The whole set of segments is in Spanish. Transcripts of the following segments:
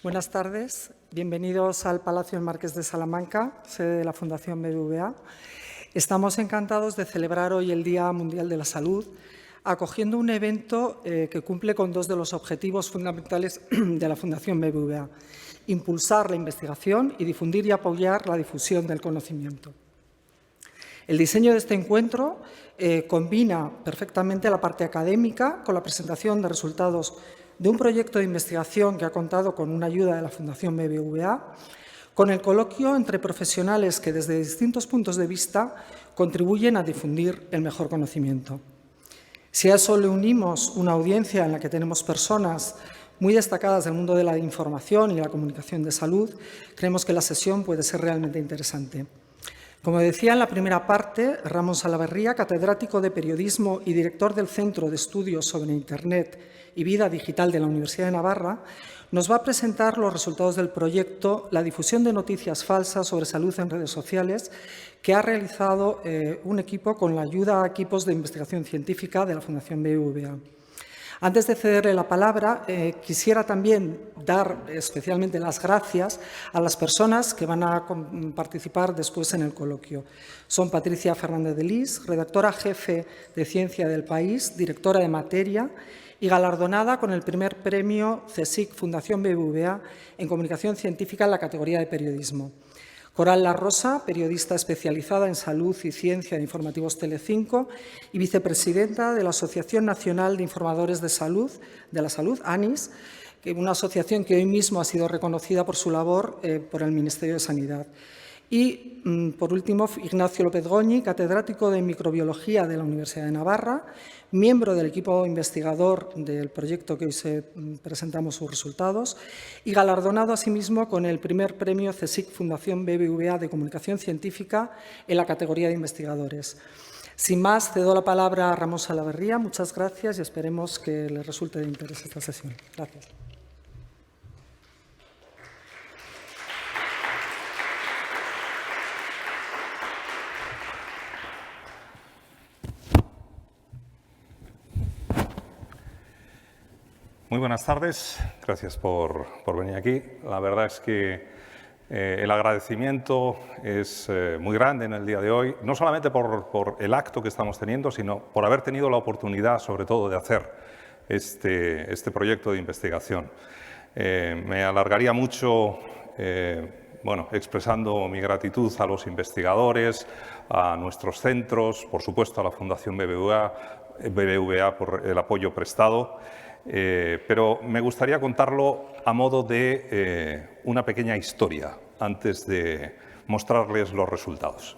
Buenas tardes, bienvenidos al Palacio del Marqués de Salamanca, sede de la Fundación BBVA. Estamos encantados de celebrar hoy el Día Mundial de la Salud, acogiendo un evento que cumple con dos de los objetivos fundamentales de la Fundación BBVA: impulsar la investigación y difundir y apoyar la difusión del conocimiento. El diseño de este encuentro combina perfectamente la parte académica con la presentación de resultados de un proyecto de investigación que ha contado con una ayuda de la Fundación BBVA, con el coloquio entre profesionales que desde distintos puntos de vista contribuyen a difundir el mejor conocimiento. Si a eso le unimos una audiencia en la que tenemos personas muy destacadas del mundo de la información y la comunicación de salud, creemos que la sesión puede ser realmente interesante. Como decía en la primera parte, Ramón Salaverría, catedrático de Periodismo y director del Centro de Estudios sobre Internet y Vida Digital de la Universidad de Navarra, nos va a presentar los resultados del proyecto La difusión de noticias falsas sobre salud en redes sociales, que ha realizado un equipo con la ayuda a equipos de investigación científica de la Fundación BBVA. Antes de cederle la palabra, quisiera también dar especialmente las gracias a las personas que van a participar después en el coloquio. Son Patricia Fernández de Lis, redactora jefe de Ciencia del País, directora de materia y galardonada con el primer premio CSIC Fundación BBVA en comunicación científica en la categoría de periodismo. Coral La Rosa, periodista especializada en salud y ciencia de Informativos Telecinco y vicepresidenta de la Asociación Nacional de Informadores de la Salud, ANIS, una asociación que hoy mismo ha sido reconocida por su labor por el Ministerio de Sanidad. Y, por último, Ignacio López Goñi, catedrático de Microbiología de la Universidad de Navarra, miembro del equipo investigador del proyecto que hoy presentamos sus resultados y galardonado asimismo con el primer premio CSIC Fundación BBVA de Comunicación Científica en la categoría de investigadores. Sin más, cedo la palabra a Ramón Salaverría. Muchas gracias y esperemos que les resulte de interés esta sesión. Gracias. Muy buenas tardes, gracias por venir aquí. La verdad es que el agradecimiento es muy grande en el día de hoy, no solamente por el acto que estamos teniendo, sino por haber tenido la oportunidad, sobre todo, de hacer este proyecto de investigación. Me alargaría mucho expresando mi gratitud a los investigadores, a nuestros centros, por supuesto a la Fundación BBVA por el apoyo prestado. Pero me gustaría contarlo a modo de una pequeña historia antes de mostrarles los resultados.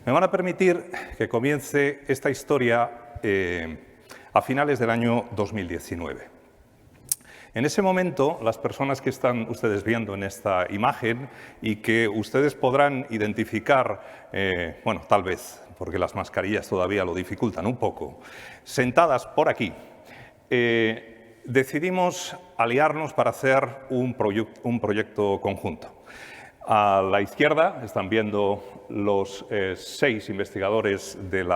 Me van a permitir que comience esta historia a finales del año 2019. En ese momento, las personas que están ustedes viendo en esta imagen y que ustedes podrán identificar, tal vez, porque las mascarillas todavía lo dificultan un poco, sentadas por aquí, decidimos aliarnos para hacer un proyecto conjunto. A la izquierda están viendo los 6 investigadores de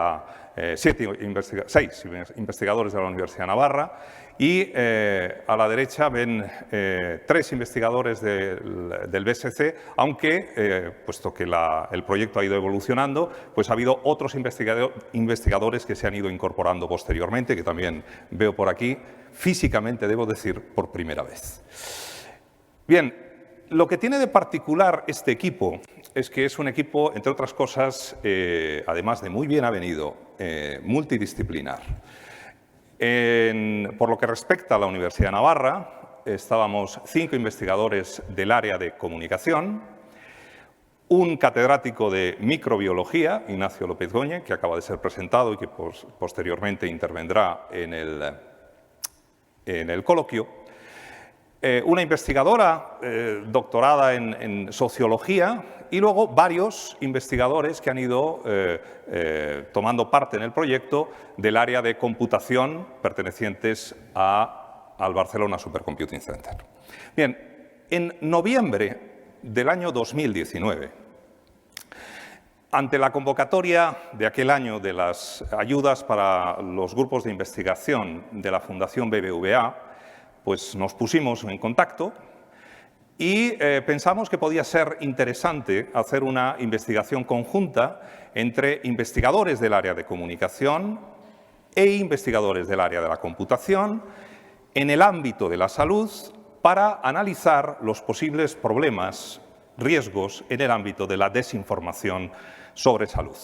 seis investigadores de la Universidad de Navarra y a la derecha ven 3 investigadores del BSC, aunque, puesto que el proyecto ha ido evolucionando, pues ha habido otros investigadores que se han ido incorporando posteriormente, que también veo por aquí, físicamente, debo decir, por primera vez. Bien, lo que tiene de particular este equipo es que es un equipo, entre otras cosas, además de muy bien avenido, multidisciplinar. Por lo que respecta a la Universidad de Navarra, estábamos 5 investigadores del área de comunicación, un catedrático de microbiología, Ignacio López Goñi, que acaba de ser presentado y que posteriormente intervendrá en el coloquio, una investigadora doctorada en sociología y luego varios investigadores que han ido tomando parte en el proyecto del área de computación pertenecientes al Barcelona Supercomputing Center. Bien, en noviembre del año 2019, ante la convocatoria de aquel año de las ayudas para los grupos de investigación de la Fundación BBVA, pues nos pusimos en contacto y pensamos que podía ser interesante hacer una investigación conjunta entre investigadores del área de comunicación e investigadores del área de la computación en el ámbito de la salud para analizar los posibles problemas, riesgos en el ámbito de la desinformación sobre salud.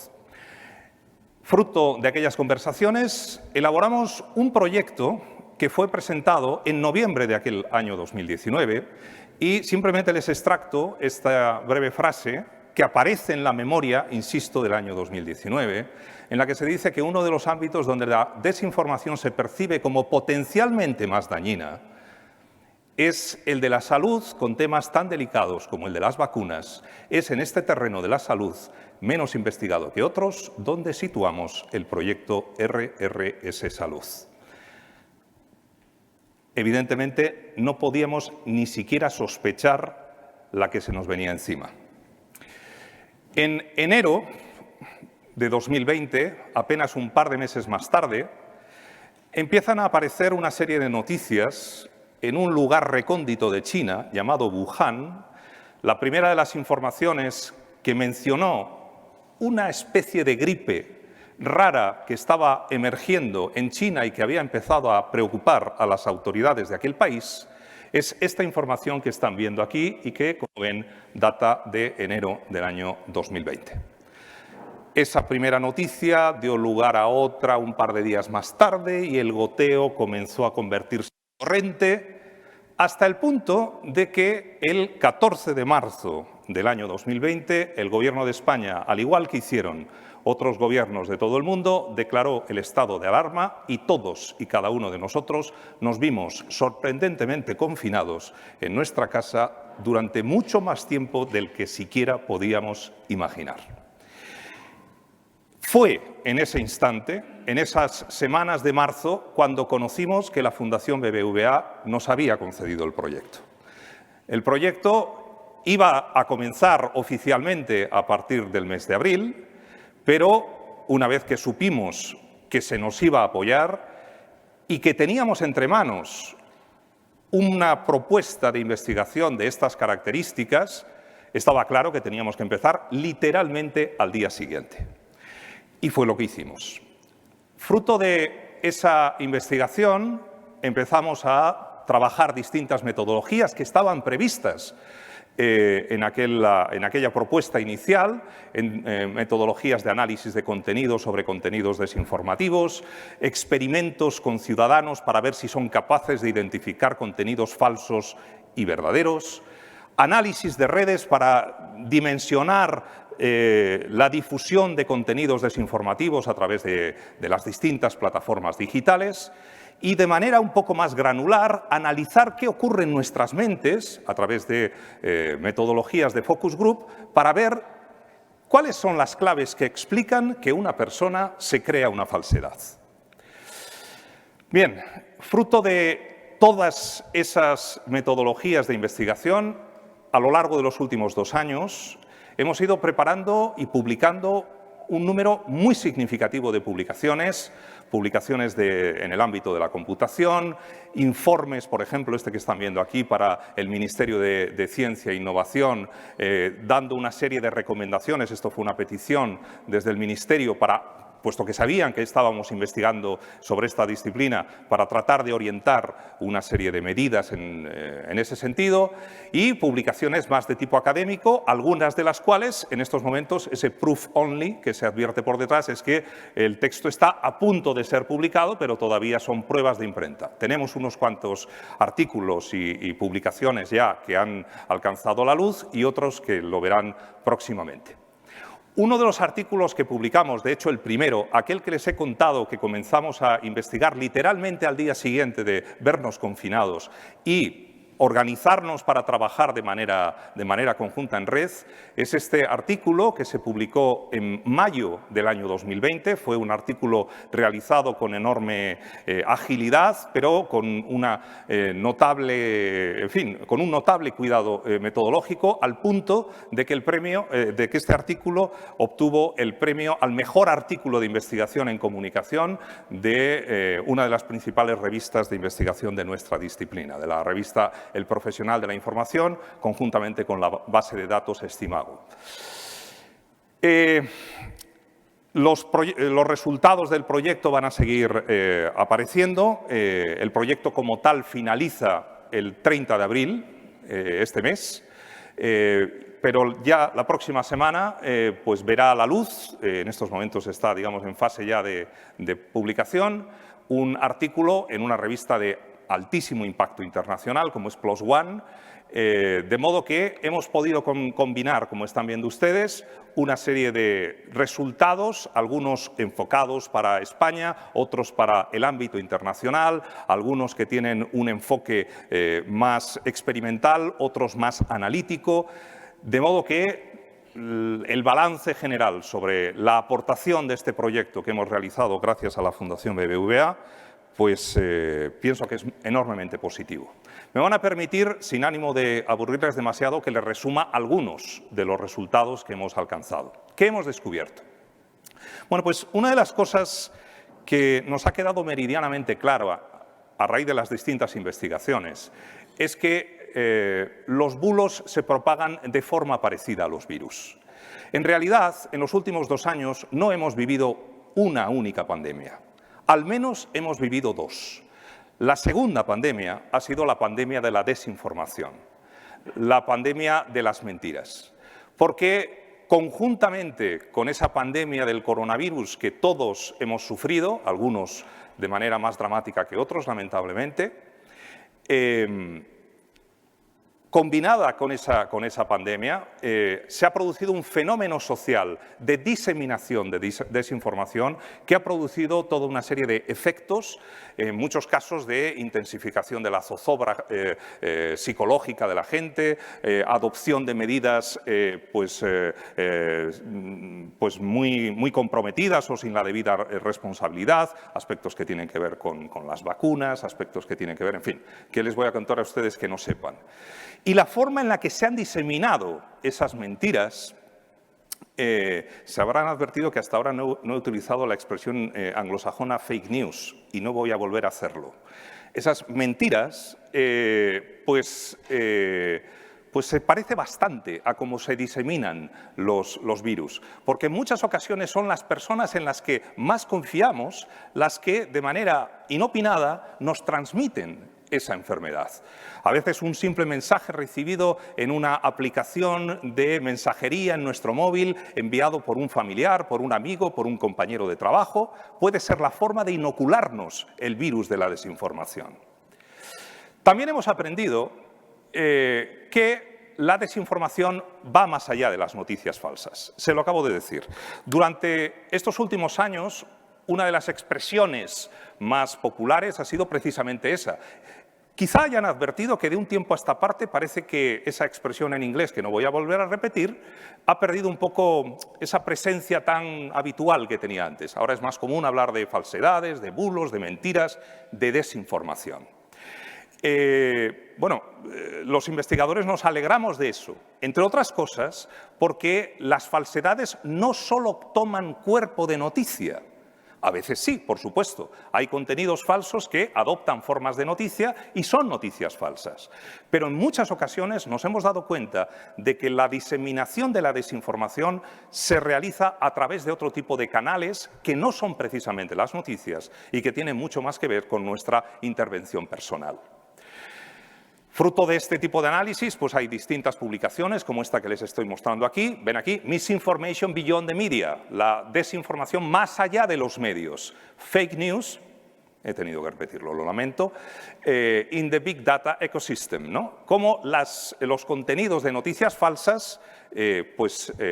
Fruto de aquellas conversaciones, elaboramos un proyecto que fue presentado en noviembre de aquel año 2019 y simplemente les extracto esta breve frase que aparece en la memoria, insisto, del año 2019, en la que se dice que uno de los ámbitos donde la desinformación se percibe como potencialmente más dañina es el de la salud, con temas tan delicados como el de las vacunas. Es en este terreno de la salud, menos investigado que otros, donde situamos el proyecto RRS Salud. Evidentemente, no podíamos ni siquiera sospechar la que se nos venía encima. En enero de 2020, apenas un par de meses más tarde, empiezan a aparecer una serie de noticias en un lugar recóndito de China llamado Wuhan. La primera de las informaciones que mencionó una especie de gripe rara que estaba emergiendo en China y que había empezado a preocupar a las autoridades de aquel país es esta información que están viendo aquí y que, como ven, data de enero del año 2020. Esa primera noticia dio lugar a otra un par de días más tarde y el goteo comenzó a convertirse en torrente hasta el punto de que el 14 de marzo del año 2020 el Gobierno de España, al igual que hicieron otros gobiernos de todo el mundo, declaró el estado de alarma y todos y cada uno de nosotros nos vimos sorprendentemente confinados en nuestra casa durante mucho más tiempo del que siquiera podíamos imaginar. Fue en ese instante, en esas semanas de marzo, cuando conocimos que la Fundación BBVA nos había concedido el proyecto. El proyecto iba a comenzar oficialmente a partir del mes de abril, pero una vez que supimos que se nos iba a apoyar y que teníamos entre manos una propuesta de investigación de estas características, estaba claro que teníamos que empezar literalmente al día siguiente. Y fue lo que hicimos. Fruto de esa investigación, empezamos a trabajar distintas metodologías que estaban previstas en aquella propuesta inicial, en metodologías de análisis de contenidos sobre contenidos desinformativos, experimentos con ciudadanos para ver si son capaces de identificar contenidos falsos y verdaderos, análisis de redes para dimensionar la difusión de contenidos desinformativos a través de las distintas plataformas digitales y, de manera un poco más granular, analizar qué ocurre en nuestras mentes a través de metodologías de focus group para ver cuáles son las claves que explican que una persona se crea una falsedad. Bien, fruto de todas esas metodologías de investigación, a lo largo de los últimos 2 años, hemos ido preparando y publicando un número muy significativo de publicaciones en el ámbito de la computación, informes, por ejemplo, este que están viendo aquí para el Ministerio de Ciencia e Innovación, dando una serie de recomendaciones. Esto fue una petición desde el Ministerio puesto que sabían que estábamos investigando sobre esta disciplina, para tratar de orientar una serie de medidas en ese sentido, y publicaciones más de tipo académico, algunas de las cuales, en estos momentos, ese proof only que se advierte por detrás es que el texto está a punto de ser publicado, pero todavía son pruebas de imprenta. Tenemos unos cuantos artículos y publicaciones ya que han alcanzado la luz y otros que lo verán próximamente. Uno de los artículos que publicamos, de hecho el primero, aquel que les he contado que comenzamos a investigar literalmente al día siguiente de vernos confinados y organizarnos para trabajar de manera conjunta en red, es este artículo que se publicó en mayo del año 2020. Fue un artículo realizado con enorme agilidad, pero con una con un notable cuidado metodológico, al punto de que este artículo obtuvo el premio al mejor artículo de investigación en comunicación de una de las principales revistas de investigación de nuestra disciplina, de la revista el profesional de la información, conjuntamente con la base de datos Estimago. Los resultados del proyecto van a seguir apareciendo. El proyecto como tal finaliza el 30 de abril, este mes, pero ya la próxima semana pues verá la luz, en estos momentos está, digamos, en fase ya de publicación, un artículo en una revista de altísimo impacto internacional como es PLOS ONE, de modo que hemos podido combinar, como están viendo ustedes, una serie de resultados, algunos enfocados para España, otros para el ámbito internacional, algunos que tienen un enfoque más experimental, otros más analítico, de modo que el balance general sobre la aportación de este proyecto que hemos realizado gracias a la Fundación BBVA, pues pienso que es enormemente positivo. Me van a permitir, sin ánimo de aburrirles demasiado, que les resuma algunos de los resultados que hemos alcanzado. ¿Qué hemos descubierto? Bueno, pues una de las cosas que nos ha quedado meridianamente claro a raíz de las distintas investigaciones es que los bulos se propagan de forma parecida a los virus. En realidad, en los últimos 2 años no hemos vivido una única pandemia. Al menos hemos vivido 2. La segunda pandemia ha sido la pandemia de la desinformación, la pandemia de las mentiras, porque conjuntamente con esa pandemia del coronavirus que todos hemos sufrido, algunos de manera más dramática que otros, lamentablemente, combinada con esa pandemia, se ha producido un fenómeno social de diseminación de desinformación que ha producido toda una serie de efectos, en muchos casos de intensificación de la zozobra psicológica de la gente, adopción de medidas pues muy comprometidas o sin la debida responsabilidad, aspectos que tienen que ver con las vacunas, aspectos que tienen que ver, en fin, que les voy a contar a ustedes que no sepan. Y la forma en la que se han diseminado esas mentiras, se habrán advertido que hasta ahora no he utilizado la expresión anglosajona fake news y no voy a volver a hacerlo. Esas mentiras, pues se parece bastante a cómo se diseminan los virus, porque en muchas ocasiones son las personas en las que más confiamos las que de manera inopinada nos transmiten esa enfermedad. A veces un simple mensaje recibido en una aplicación de mensajería en nuestro móvil, enviado por un familiar, por un amigo, por un compañero de trabajo, puede ser la forma de inocularnos el virus de la desinformación. También hemos aprendido que la desinformación va más allá de las noticias falsas. Se lo acabo de decir. Durante estos últimos años, una de las expresiones más populares ha sido precisamente esa. Quizá hayan advertido que de un tiempo a esta parte parece que esa expresión en inglés, que no voy a volver a repetir, ha perdido un poco esa presencia tan habitual que tenía antes. Ahora es más común hablar de falsedades, de bulos, de mentiras, de desinformación. Los investigadores nos alegramos de eso, entre otras cosas porque las falsedades no solo toman cuerpo de noticia. A veces sí, por supuesto. Hay contenidos falsos que adoptan formas de noticia y son noticias falsas. Pero en muchas ocasiones nos hemos dado cuenta de que la diseminación de la desinformación se realiza a través de otro tipo de canales que no son precisamente las noticias y que tienen mucho más que ver con nuestra intervención personal. Fruto de este tipo de análisis, pues hay distintas publicaciones, como esta que les estoy mostrando aquí. Ven aquí, Misinformation Beyond the Media, la desinformación más allá de los medios. Fake news, he tenido que repetirlo, lo lamento, in the Big Data Ecosystem, ¿no? Cómo los contenidos de noticias falsas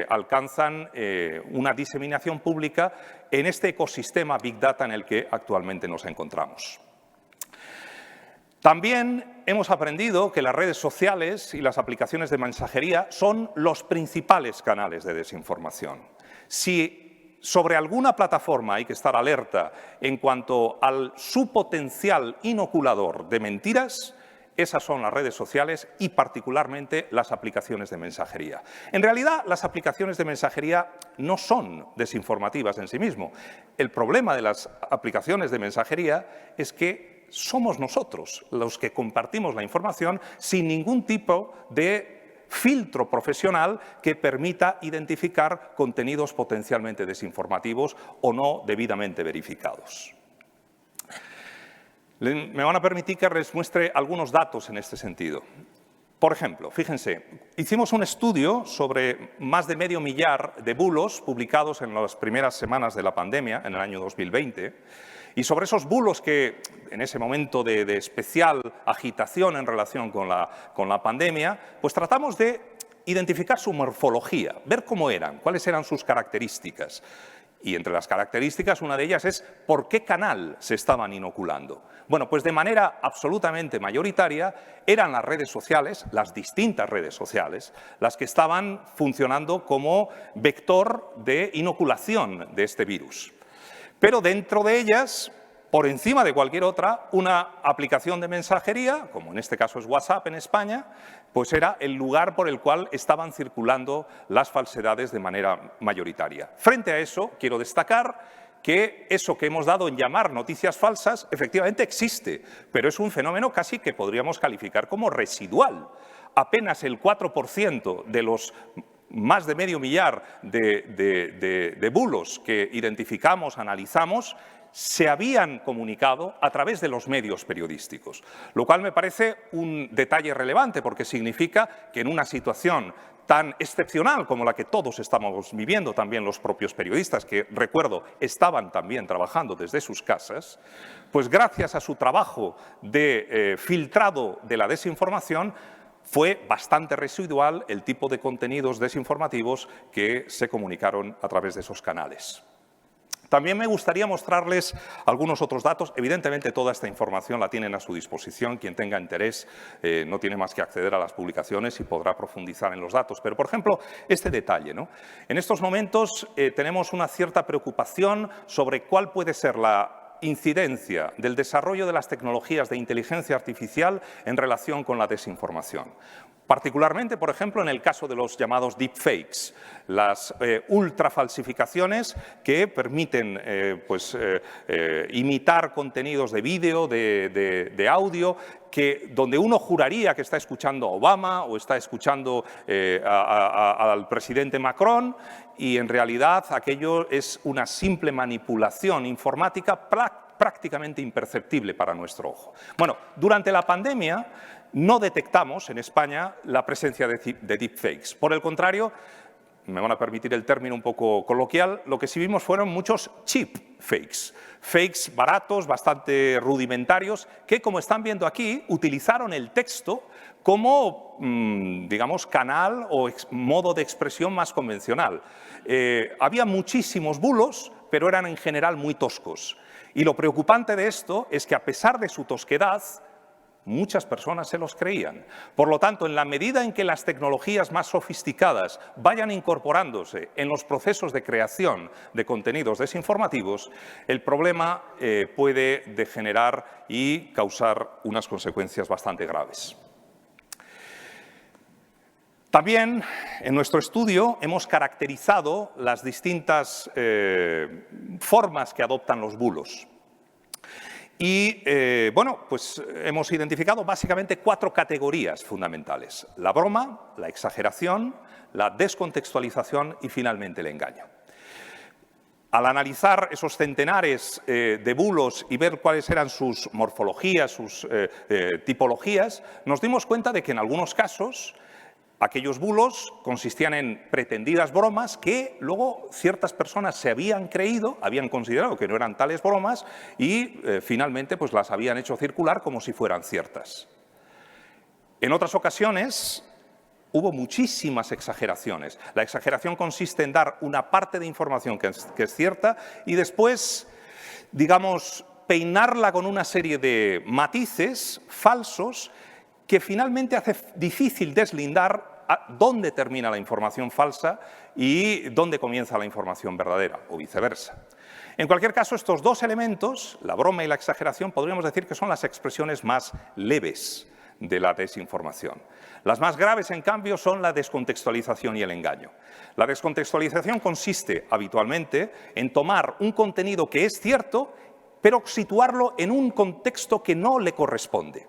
alcanzan una diseminación pública en este ecosistema Big Data en el que actualmente nos encontramos. También hemos aprendido que las redes sociales y las aplicaciones de mensajería son los principales canales de desinformación. Si sobre alguna plataforma hay que estar alerta en cuanto a su potencial inoculador de mentiras, esas son las redes sociales y particularmente las aplicaciones de mensajería. En realidad, las aplicaciones de mensajería no son desinformativas en sí mismo. El problema de las aplicaciones de mensajería es que somos nosotros los que compartimos la información sin ningún tipo de filtro profesional que permita identificar contenidos potencialmente desinformativos o no debidamente verificados. Me van a permitir que les muestre algunos datos en este sentido. Por ejemplo, fíjense, hicimos un estudio sobre más de 500.000 de bulos publicados en las primeras semanas de la pandemia, en el año 2020, y sobre esos bulos que, en ese momento de especial agitación en relación con la pandemia, pues tratamos de identificar su morfología, ver cómo eran, cuáles eran sus características. Y entre las características, una de ellas es por qué canal se estaban inoculando. Bueno, pues de manera absolutamente mayoritaria eran las redes sociales, las distintas redes sociales, las que estaban funcionando como vector de inoculación de este virus. Pero dentro de ellas, por encima de cualquier otra, una aplicación de mensajería, como en este caso es WhatsApp en España, pues era el lugar por el cual estaban circulando las falsedades de manera mayoritaria. Frente a eso, quiero destacar que eso que hemos dado en llamar noticias falsas efectivamente existe, pero es un fenómeno casi que podríamos calificar como residual. Apenas el 4% de los más de 500.000 de bulos que identificamos, analizamos, se habían comunicado a través de los medios periodísticos, lo cual me parece un detalle relevante porque significa que en una situación tan excepcional como la que todos estamos viviendo, también los propios periodistas, que, recuerdo, estaban también trabajando desde sus casas, pues gracias a su trabajo de filtrado de la desinformación, fue bastante residual el tipo de contenidos desinformativos que se comunicaron a través de esos canales. También me gustaría mostrarles algunos otros datos. Evidentemente, toda esta información la tienen a su disposición. Quien tenga interés no tiene más que acceder a las publicaciones y podrá profundizar en los datos. Pero, por ejemplo, este detalle, ¿no? En estos momentos tenemos una cierta preocupación sobre cuál puede ser la incidencia del desarrollo de las tecnologías de inteligencia artificial en relación con la desinformación. Particularmente, por ejemplo, en el caso de los llamados deepfakes, las ultrafalsificaciones que permiten imitar contenidos de vídeo, de audio, donde uno juraría que está escuchando a Obama o está escuchando al presidente Macron y en realidad aquello es una simple manipulación informática prácticamente imperceptible para nuestro ojo. Bueno, durante la pandemia no detectamos en España la presencia de deepfakes. Por el contrario, me van a permitir el término un poco coloquial, lo que sí vimos fueron muchos cheap fakes. Fakes baratos, bastante rudimentarios, que, como están viendo aquí, utilizaron el texto como, digamos, canal o modo de expresión más convencional. Había muchísimos bulos, pero eran en general muy toscos. Y lo preocupante de esto es que, a pesar de su tosquedad, muchas personas se los creían. Por lo tanto, en la medida en que las tecnologías más sofisticadas vayan incorporándose en los procesos de creación de contenidos desinformativos, el problema puede degenerar y causar unas consecuencias bastante graves. También, en nuestro estudio, hemos caracterizado las distintas formas que adoptan los bulos. Y, pues hemos identificado básicamente 4 categorías fundamentales: la broma, la exageración, la descontextualización y, finalmente, el engaño. Al analizar esos centenares de bulos y ver cuáles eran sus morfologías, sus tipologías, nos dimos cuenta de que, en algunos casos, aquellos bulos consistían en pretendidas bromas que luego ciertas personas se habían creído, habían considerado que no eran tales bromas y finalmente pues las habían hecho circular como si fueran ciertas. En otras ocasiones hubo muchísimas exageraciones. La exageración consiste en dar una parte de información que es cierta y después, digamos, peinarla con una serie de matices falsos que finalmente hace difícil deslindar dónde termina la información falsa y dónde comienza la información verdadera, o viceversa. En cualquier caso, estos 2 elementos, la broma y la exageración, podríamos decir que son las expresiones más leves de la desinformación. Las más graves, en cambio, son la descontextualización y el engaño. La descontextualización consiste habitualmente en tomar un contenido que es cierto, pero situarlo en un contexto que no le corresponde.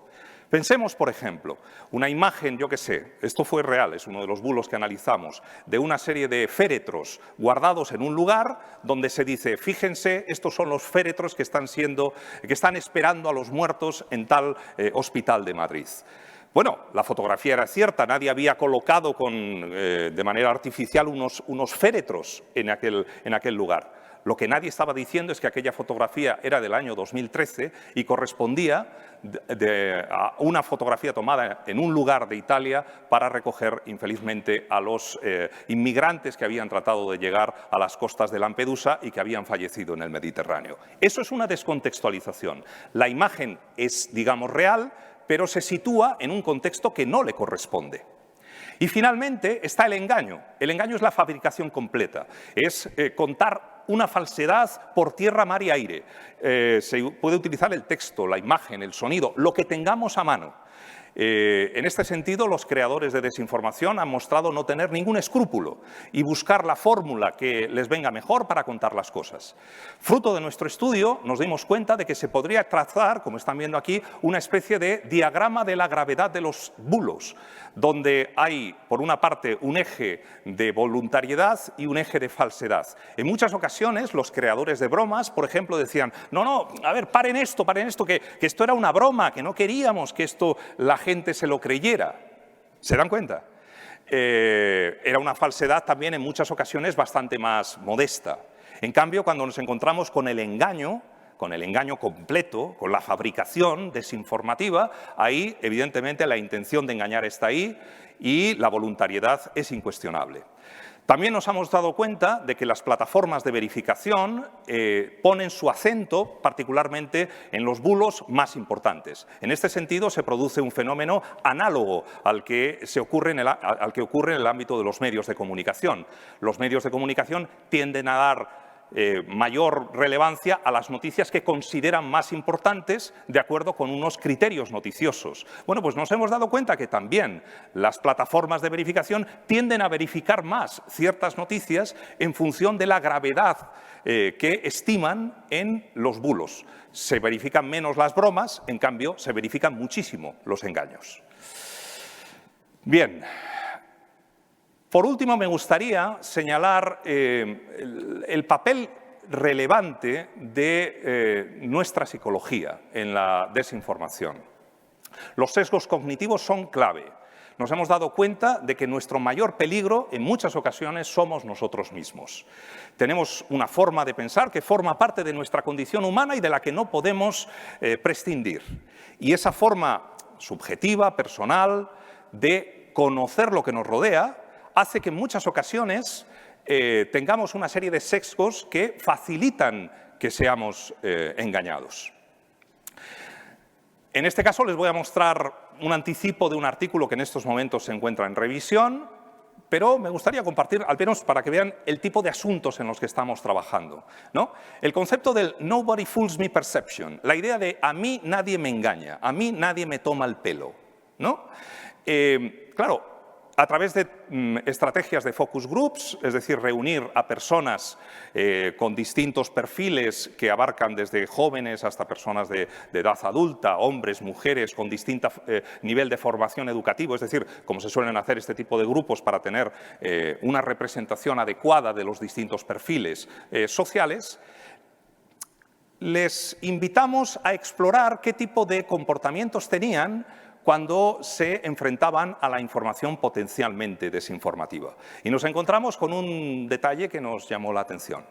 Pensemos, por ejemplo, una imagen, yo qué sé, esto fue real, es uno de los bulos que analizamos, de una serie de féretros guardados en un lugar donde se dice, fíjense, estos son los féretros que están esperando a los muertos en tal hospital de Madrid. Bueno, la fotografía era cierta, nadie había colocado de manera artificial unos féretros en aquel lugar. Lo que nadie estaba diciendo es que aquella fotografía era del año 2013 y correspondía a una fotografía tomada en un lugar de Italia para recoger, infelizmente, a los inmigrantes que habían tratado de llegar a las costas de Lampedusa y que habían fallecido en el Mediterráneo. Eso es una descontextualización. La imagen es, digamos, real, pero se sitúa en un contexto que no le corresponde. Y finalmente está el engaño. El engaño es la fabricación completa, es contar una falsedad por tierra, mar y aire. Se puede utilizar el texto, la imagen, el sonido, lo que tengamos a mano. En este sentido, los creadores de desinformación han mostrado no tener ningún escrúpulo y buscar la fórmula que les venga mejor para contar las cosas. Fruto de nuestro estudio, nos dimos cuenta de que se podría trazar, como están viendo aquí, una especie de diagrama de la gravedad de los bulos, donde hay, por una parte, un eje de voluntariedad y un eje de falsedad. En muchas ocasiones, los creadores de bromas, por ejemplo, decían, no, a ver, paren esto, que esto era una broma, que no queríamos que esto la gente se lo creyera. ¿Se dan cuenta? Era una falsedad también en muchas ocasiones bastante más modesta. En cambio, cuando nos encontramos con el engaño completo, con la fabricación desinformativa, ahí, evidentemente, la intención de engañar está ahí y la voluntariedad es incuestionable. También nos hemos dado cuenta de que las plataformas de verificación ponen su acento particularmente en los bulos más importantes. En este sentido, se produce un fenómeno análogo al que ocurre en el ámbito de los medios de comunicación. Los medios de comunicación tienden a dar mayor relevancia a las noticias que consideran más importantes de acuerdo con unos criterios noticiosos. Bueno, pues nos hemos dado cuenta que también las plataformas de verificación tienden a verificar más ciertas noticias en función de la gravedad que estiman en los bulos. Se verifican menos las bromas, en cambio se verifican muchísimo los engaños. Bien. Por último, me gustaría señalar el papel relevante de nuestra psicología en la desinformación. Los sesgos cognitivos son clave. Nos hemos dado cuenta de que nuestro mayor peligro en muchas ocasiones somos nosotros mismos. Tenemos una forma de pensar que forma parte de nuestra condición humana y de la que no podemos prescindir. Y esa forma subjetiva, personal, de conocer lo que nos rodea, hace que en muchas ocasiones tengamos una serie de sesgos que facilitan que seamos engañados. En este caso les voy a mostrar un anticipo de un artículo que en estos momentos se encuentra en revisión, pero me gustaría compartir, al menos para que vean el tipo de asuntos en los que estamos trabajando, ¿no? El concepto del nobody fools me perception, la idea de a mí nadie me engaña, a mí nadie me toma el pelo, ¿no? Claro, a través de estrategias de focus groups, es decir, reunir a personas con distintos perfiles que abarcan desde jóvenes hasta personas de edad adulta, hombres, mujeres, con distinto nivel de formación educativo, es decir, como se suelen hacer este tipo de grupos para tener una representación adecuada de los distintos perfiles sociales, les invitamos a explorar qué tipo de comportamientos tenían cuando se enfrentaban a la información potencialmente desinformativa. Y nos encontramos con un detalle que nos llamó la atención.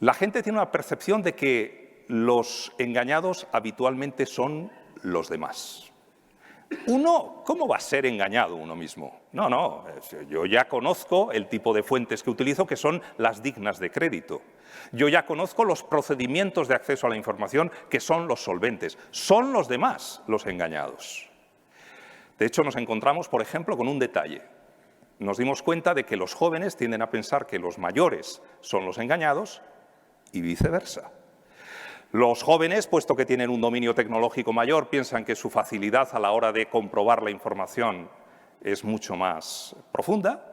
La gente tiene una percepción de que los engañados habitualmente son los demás. Uno, ¿cómo va a ser engañado uno mismo? No, yo ya conozco el tipo de fuentes que utilizo, que son las dignas de crédito. Yo ya conozco los procedimientos de acceso a la información, que son los solventes. Son los demás los engañados. De hecho, nos encontramos, por ejemplo, con un detalle. Nos dimos cuenta de que los jóvenes tienden a pensar que los mayores son los engañados y viceversa. Los jóvenes, puesto que tienen un dominio tecnológico mayor, piensan que su facilidad a la hora de comprobar la información es mucho más profunda,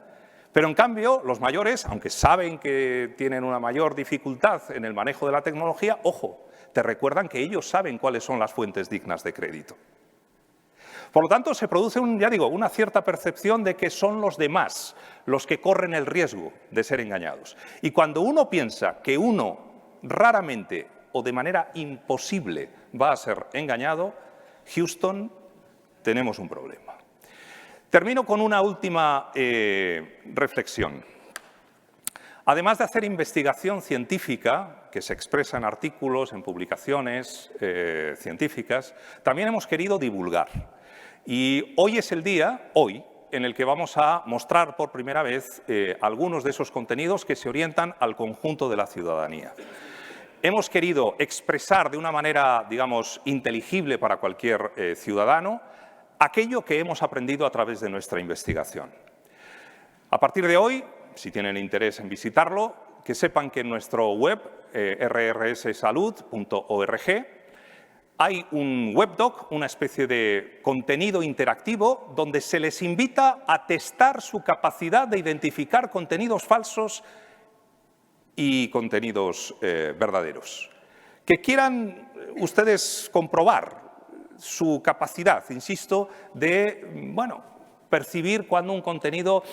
Pero, en cambio, los mayores, aunque saben que tienen una mayor dificultad en el manejo de la tecnología, ojo, te recuerdan que ellos saben cuáles son las fuentes dignas de crédito. Por lo tanto, se produce, ya digo, una cierta percepción de que son los demás los que corren el riesgo de ser engañados. Y cuando uno piensa que uno raramente o de manera imposible va a ser engañado, Houston, tenemos un problema. Termino con una última reflexión. Además de hacer investigación científica, que se expresa en artículos, en publicaciones científicas, también hemos querido divulgar. Y hoy es el día, en el que vamos a mostrar por primera vez algunos de esos contenidos que se orientan al conjunto de la ciudadanía. Hemos querido expresar de una manera, digamos, inteligible para cualquier ciudadano aquello que hemos aprendido a través de nuestra investigación. A partir de hoy, si tienen interés en visitarlo, que sepan que en nuestro web, rrssalud.org, hay un webdoc, una especie de contenido interactivo, donde se les invita a testar su capacidad de identificar contenidos falsos y contenidos verdaderos. Que quieran ustedes comprobar su capacidad, insisto, de percibir cuando un contenido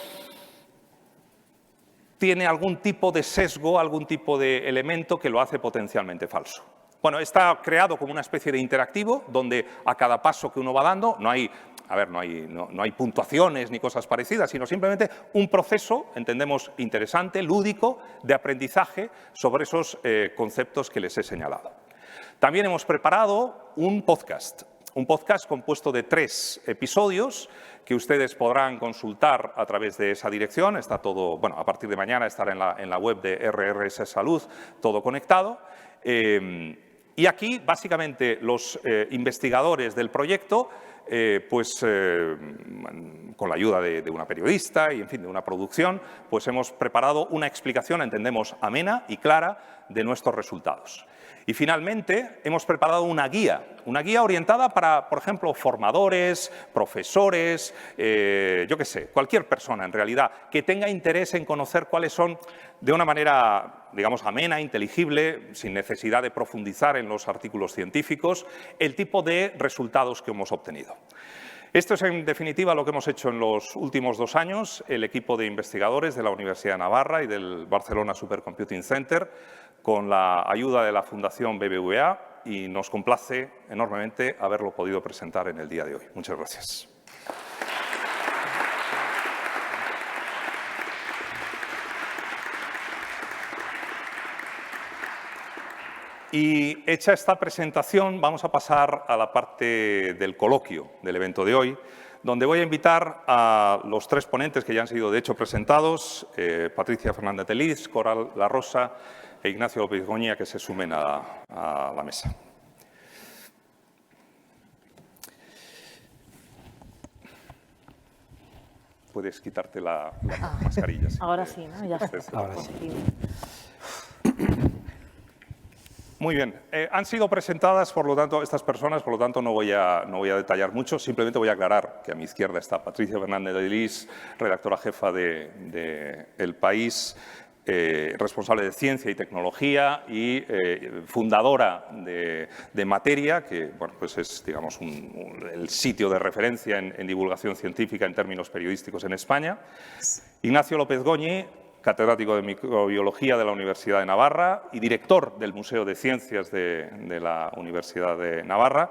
tiene algún tipo de sesgo, algún tipo de elemento que lo hace potencialmente falso. Bueno, está creado como una especie de interactivo, donde a cada paso que uno va dando no hay puntuaciones ni cosas parecidas, sino simplemente un proceso, entendemos, interesante, lúdico, de aprendizaje sobre esos conceptos que les he señalado. También hemos preparado un podcast compuesto de 3 episodios que ustedes podrán consultar a través de esa dirección. Está todo, a partir de mañana estará en la web de RRS Salud, todo conectado. Y aquí, básicamente, los investigadores del proyecto, con la ayuda de una periodista y, en fin, de una producción, pues hemos preparado una explicación, entendemos, amena y clara de nuestros resultados. Y, finalmente, hemos preparado una guía orientada para, por ejemplo, formadores, profesores, cualquier persona, en realidad, que tenga interés en conocer cuáles son, de una manera, digamos, amena, inteligible, sin necesidad de profundizar en los artículos científicos, el tipo de resultados que hemos obtenido. Esto es, en definitiva, lo que hemos hecho en los últimos 2 años, el equipo de investigadores de la Universidad de Navarra y del Barcelona Supercomputing Center, con la ayuda de la Fundación BBVA, y nos complace enormemente haberlo podido presentar en el día de hoy. Muchas gracias. Y hecha esta presentación, vamos a pasar a la parte del coloquio del evento de hoy, donde voy a invitar a los 3 ponentes que ya han sido, de hecho, presentados, Patricia Fernández de Lis, Coral La Rosa e Ignacio López Goñi, a que se sumen a la mesa. Puedes quitarte la mascarilla. Ahora sí, ¿no? Ya está. Ahora sí. Muy bien. Han sido presentadas, por lo tanto, estas personas, por lo tanto, no voy a detallar mucho. Simplemente voy a aclarar que a mi izquierda está Patricia Fernández de Lis, redactora jefa de El País, responsable de Ciencia y Tecnología y fundadora de Materia, que es, digamos, el sitio de referencia en divulgación científica en términos periodísticos en España. Ignacio López Goñi, catedrático de Microbiología de la Universidad de Navarra y director del Museo de Ciencias de la Universidad de Navarra,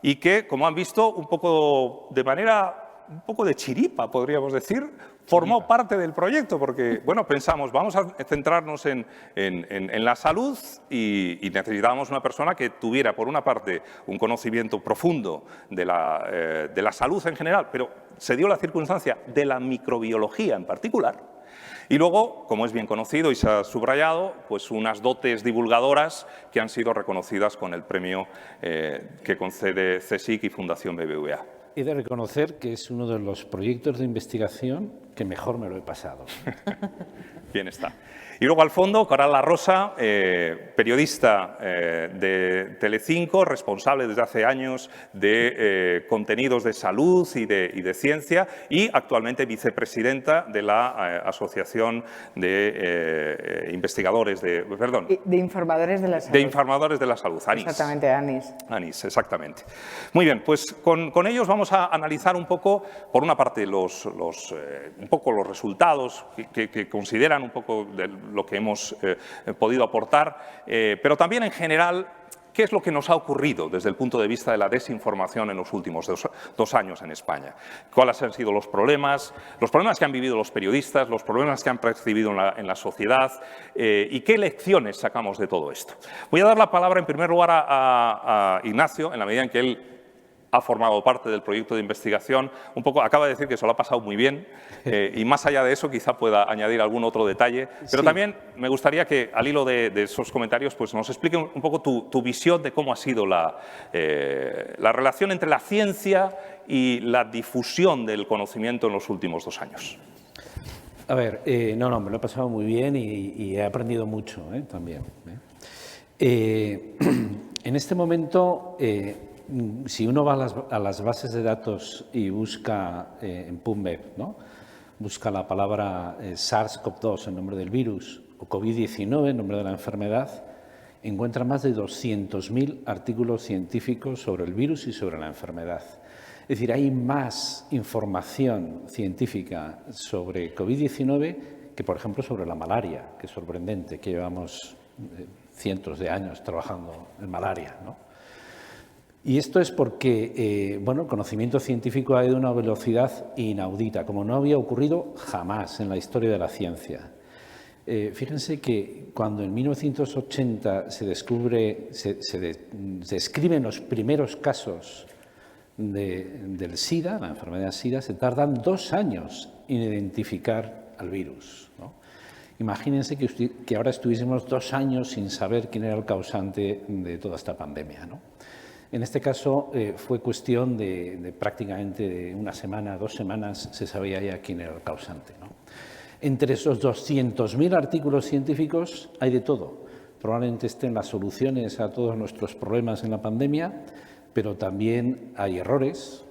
y que, como han visto, un poco de chiripa, podríamos decir, formó parte del proyecto, porque, pensamos, vamos a centrarnos en la salud y necesitábamos una persona que tuviera, por una parte, un conocimiento profundo de la salud en general, pero se dio la circunstancia de la microbiología en particular. Y luego, como es bien conocido y se ha subrayado, pues unas dotes divulgadoras que han sido reconocidas con el premio que concede CSIC y Fundación BBVA. He de reconocer que es uno de los proyectos de investigación que mejor me lo he pasado. Bien está. Y luego al fondo, Coral La Rosa, periodista de Telecinco, responsable desde hace años de contenidos de salud y de ciencia y actualmente vicepresidenta de la Asociación de Investigadores de Informadores de la Salud. De Informadores de la Salud, ANIS. Exactamente, ANIS. ANIS, exactamente. Muy bien, pues con ellos vamos a analizar un poco, por una parte, un poco los resultados que consideran un poco de lo que hemos podido aportar, pero también en general qué es lo que nos ha ocurrido desde el punto de vista de la desinformación en los últimos dos años en España. ¿Cuáles han sido los problemas que han vivido los periodistas, los problemas que han percibido en la sociedad y qué lecciones sacamos de todo esto? Voy a dar la palabra en primer lugar a Ignacio, en la medida en que él ha formado parte del proyecto de investigación. Un poco, acaba de decir que se lo ha pasado muy bien y más allá de eso quizá pueda añadir algún otro detalle. Pero también me gustaría que al hilo de esos comentarios pues nos explique un poco tu visión de cómo ha sido la relación entre la ciencia y la difusión del conocimiento en los últimos 2 años. A ver, no, me lo he pasado muy bien y he aprendido mucho también. En este momento, si uno va a las bases de datos y busca en PubMed, ¿no? Busca la palabra SARS-CoV-2, el nombre del virus, o COVID-19, el nombre de la enfermedad, encuentra más de 200.000 artículos científicos sobre el virus y sobre la enfermedad. Es decir, hay más información científica sobre COVID-19 que, por ejemplo, sobre la malaria, que es sorprendente, que llevamos cientos de años trabajando en malaria, ¿no? Y esto es porque el conocimiento científico ha ido a una velocidad inaudita, como no había ocurrido jamás en la historia de la ciencia. Fíjense que cuando en 1980 se describen los primeros casos del SIDA, la enfermedad SIDA, se tardan 2 años en identificar al virus, ¿no? Imagínense que ahora estuviésemos 2 años sin saber quién era el causante de toda esta pandemia, ¿no? En este caso fue cuestión de prácticamente 1 semana, 2 semanas, se sabía ya quién era el causante, ¿no? Entre esos 200.000 artículos científicos hay de todo. Probablemente estén las soluciones a todos nuestros problemas en la pandemia, pero también hay errores,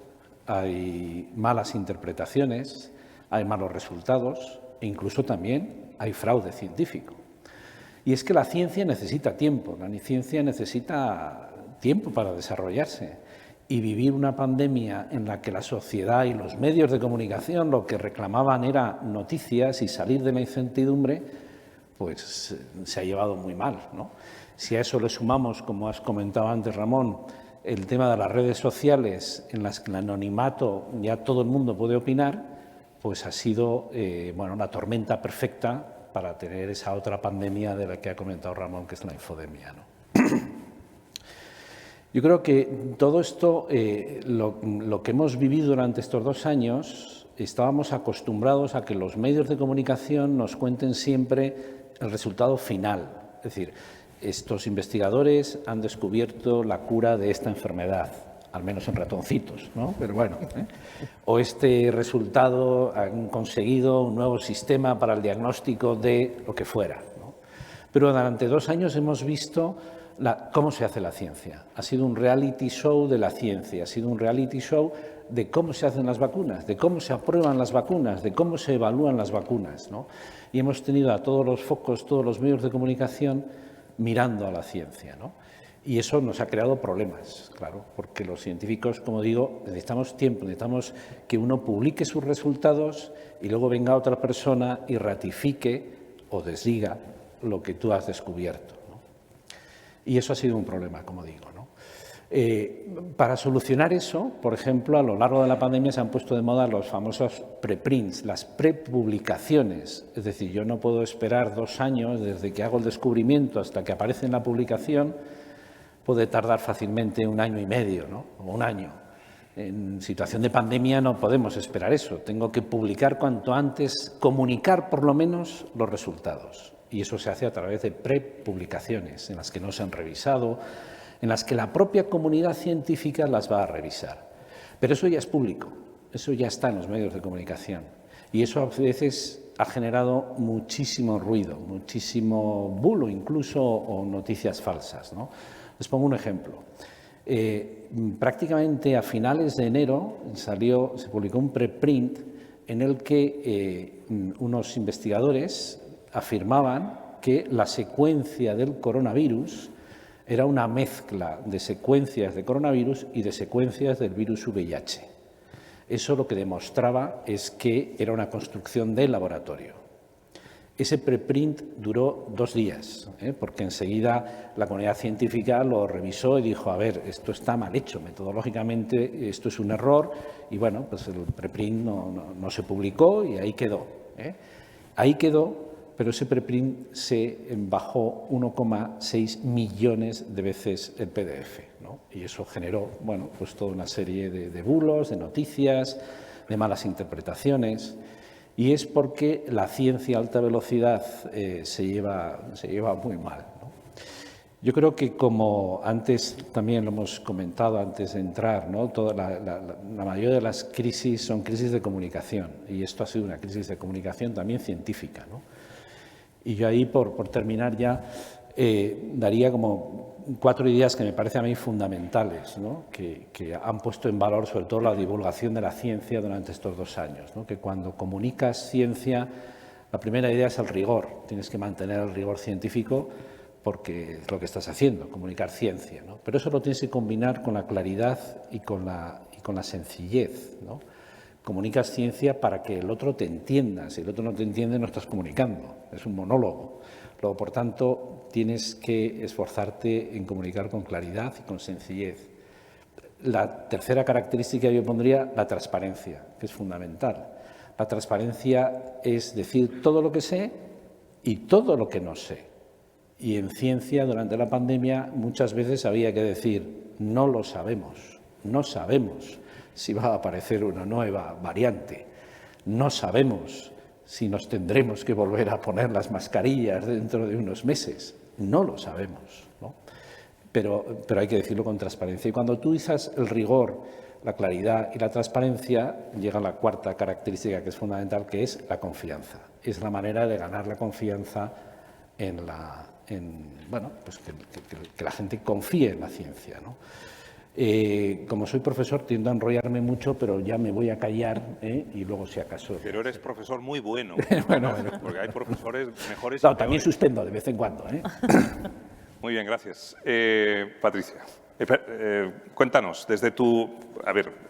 hay malas interpretaciones, hay malos resultados e incluso también hay fraude científico. Y es que la ciencia necesita tiempo, la ciencia necesita tiempo para desarrollarse, y vivir una pandemia en la que la sociedad y los medios de comunicación lo que reclamaban era noticias y salir de la incertidumbre, pues se ha llevado muy mal, ¿no? Si a eso le sumamos, como has comentado antes, Ramón, el tema de las redes sociales en las que el anonimato ya todo el mundo puede opinar, pues ha sido una tormenta perfecta para tener esa otra pandemia de la que ha comentado Ramón, que es la infodemia, ¿no? Yo creo que todo esto, lo que hemos vivido durante estos 2 años, estábamos acostumbrados a que los medios de comunicación nos cuenten siempre el resultado final. Es decir, estos investigadores han descubierto la cura de esta enfermedad, al menos en ratoncitos, ¿no? Pero bueno, o este resultado han conseguido un nuevo sistema para el diagnóstico de lo que fuera, ¿no? Pero durante 2 años hemos visto cómo se hace la ciencia. Ha sido un reality show de la ciencia, ha sido un reality show de cómo se hacen las vacunas, de cómo se aprueban las vacunas, de cómo se evalúan las vacunas, ¿no? Y hemos tenido a todos los focos, todos los medios de comunicación mirando a la ciencia, ¿no? Y eso nos ha creado problemas, claro, porque los científicos, como digo, necesitamos tiempo, necesitamos que uno publique sus resultados y luego venga otra persona y ratifique o desdiga lo que tú has descubierto. Y eso ha sido un problema, como digo, ¿no? Para solucionar eso, por ejemplo, a lo largo de la pandemia se han puesto de moda los famosos preprints, las prepublicaciones. Es decir, yo no puedo esperar 2 años desde que hago el descubrimiento hasta que aparece en la publicación, puede tardar fácilmente 1 año y medio, ¿no? O 1 año. En situación de pandemia no podemos esperar eso. Tengo que publicar cuanto antes, comunicar por lo menos los resultados. Y eso se hace a través de prepublicaciones, en las que no se han revisado, en las que la propia comunidad científica las va a revisar. Pero eso ya es público, eso ya está en los medios de comunicación. Y eso a veces ha generado muchísimo ruido, muchísimo bulo incluso o noticias falsas, ¿no? Les pongo un ejemplo. Prácticamente a finales de enero se publicó un preprint en el que unos investigadores afirmaban que la secuencia del coronavirus era una mezcla de secuencias de coronavirus y de secuencias del virus VIH. Eso lo que demostraba es que era una construcción de laboratorio. Ese preprint duró 2 días, porque enseguida la comunidad científica lo revisó y dijo, a ver, esto está mal hecho, metodológicamente esto es un error, y bueno, pues el preprint no se publicó y ahí quedó. Ahí quedó, pero ese preprint se bajó 1,6 millones de veces el PDF, ¿no? Y eso generó, bueno, pues toda una serie de bulos, de noticias, de malas interpretaciones. Y es porque la ciencia a alta velocidad se lleva muy mal, ¿no? Yo creo que, como antes también lo hemos comentado antes de entrar, ¿no? La mayoría de las crisis son crisis de comunicación, y esto ha sido una crisis de comunicación también científica, ¿no? Y yo ahí, por terminar ya, daría como 4 ideas que me parecen a mí fundamentales, ¿no? que han puesto en valor sobre todo la divulgación de la ciencia durante estos 2 años, ¿no? Que cuando comunicas ciencia, la primera idea es el rigor. Tienes que mantener el rigor científico porque es lo que estás haciendo, comunicar ciencia, ¿no? Pero eso lo tienes que combinar con la claridad y con la sencillez, ¿no? Comunicas ciencia para que el otro te entienda. Si el otro no te entiende, no estás comunicando. Es un monólogo. Luego, por tanto, tienes que esforzarte en comunicar con claridad y con sencillez. La tercera característica yo pondría la transparencia, que es fundamental. La transparencia es decir todo lo que sé y todo lo que no sé. Y en ciencia, durante la pandemia, muchas veces había que decir no lo sabemos, no sabemos si va a aparecer una nueva variante. No sabemos si nos tendremos que volver a poner las mascarillas dentro de unos meses. No lo sabemos, ¿no? Pero hay que decirlo con transparencia. Y cuando tú usas el rigor, la claridad y la transparencia, llega la cuarta característica que es fundamental, que es la confianza. Es la manera de ganar la confianza pues que la gente confíe en la ciencia, ¿no? Como soy profesor, tiendo a enrollarme mucho, pero ya me voy a callar y luego, si acaso... Pero eres profesor muy bueno. bueno. Porque hay profesores mejores. No, también suspendo de vez en cuando. Muy bien, gracias. Patricia, cuéntanos, desde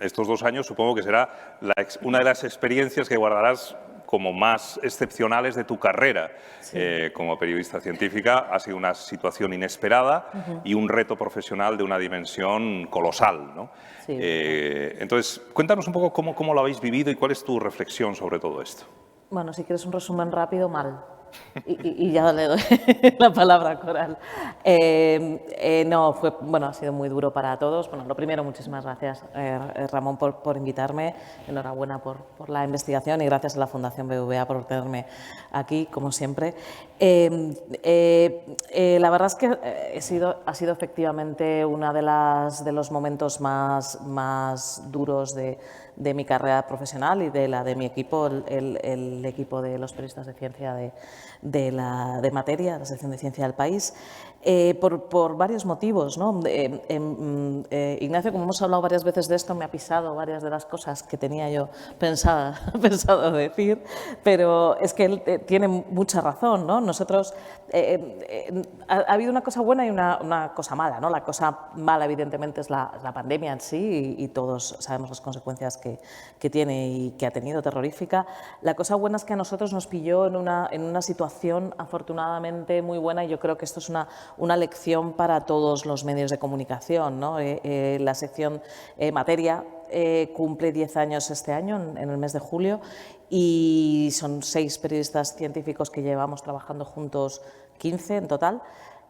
estos 2 años supongo que será una de las experiencias que guardarás como más excepcionales de tu carrera. Sí. Como periodista científica. Ha sido una situación inesperada y un reto profesional de una dimensión colosal, ¿no? Sí. Entonces, cuéntanos un poco cómo lo habéis vivido y cuál es tu reflexión sobre todo esto. Bueno, si quieres un resumen rápido, mal. Y ya le doy la palabra a Coral. Ha sido muy duro para todos. Bueno, lo primero, muchísimas gracias, Ramón, por invitarme. Enhorabuena por la investigación y gracias a la Fundación BBVA por tenerme aquí, como siempre. La verdad es que ha sido efectivamente uno de los momentos más duros de mi carrera profesional y de la de mi equipo, el equipo de los periodistas de ciencia de materia, la sección de ciencia del país, por varios motivos, ¿no? Ignacio, como hemos hablado varias veces de esto, me ha pisado varias de las cosas que tenía yo pensado decir, pero es que él tiene mucha razón, ¿no? Nosotros, ha habido una cosa buena y una cosa mala, ¿no? La cosa mala, evidentemente, es la pandemia en sí y todos sabemos las consecuencias que tiene y que ha tenido, terrorífica. La cosa buena es que a nosotros nos pilló en una situación afortunadamente muy buena y yo creo que esto es una lección para todos los medios de comunicación, ¿no? La sección materia cumple 10 años este año, en el mes de julio, y son 6 periodistas científicos que llevamos trabajando juntos, 15 en total.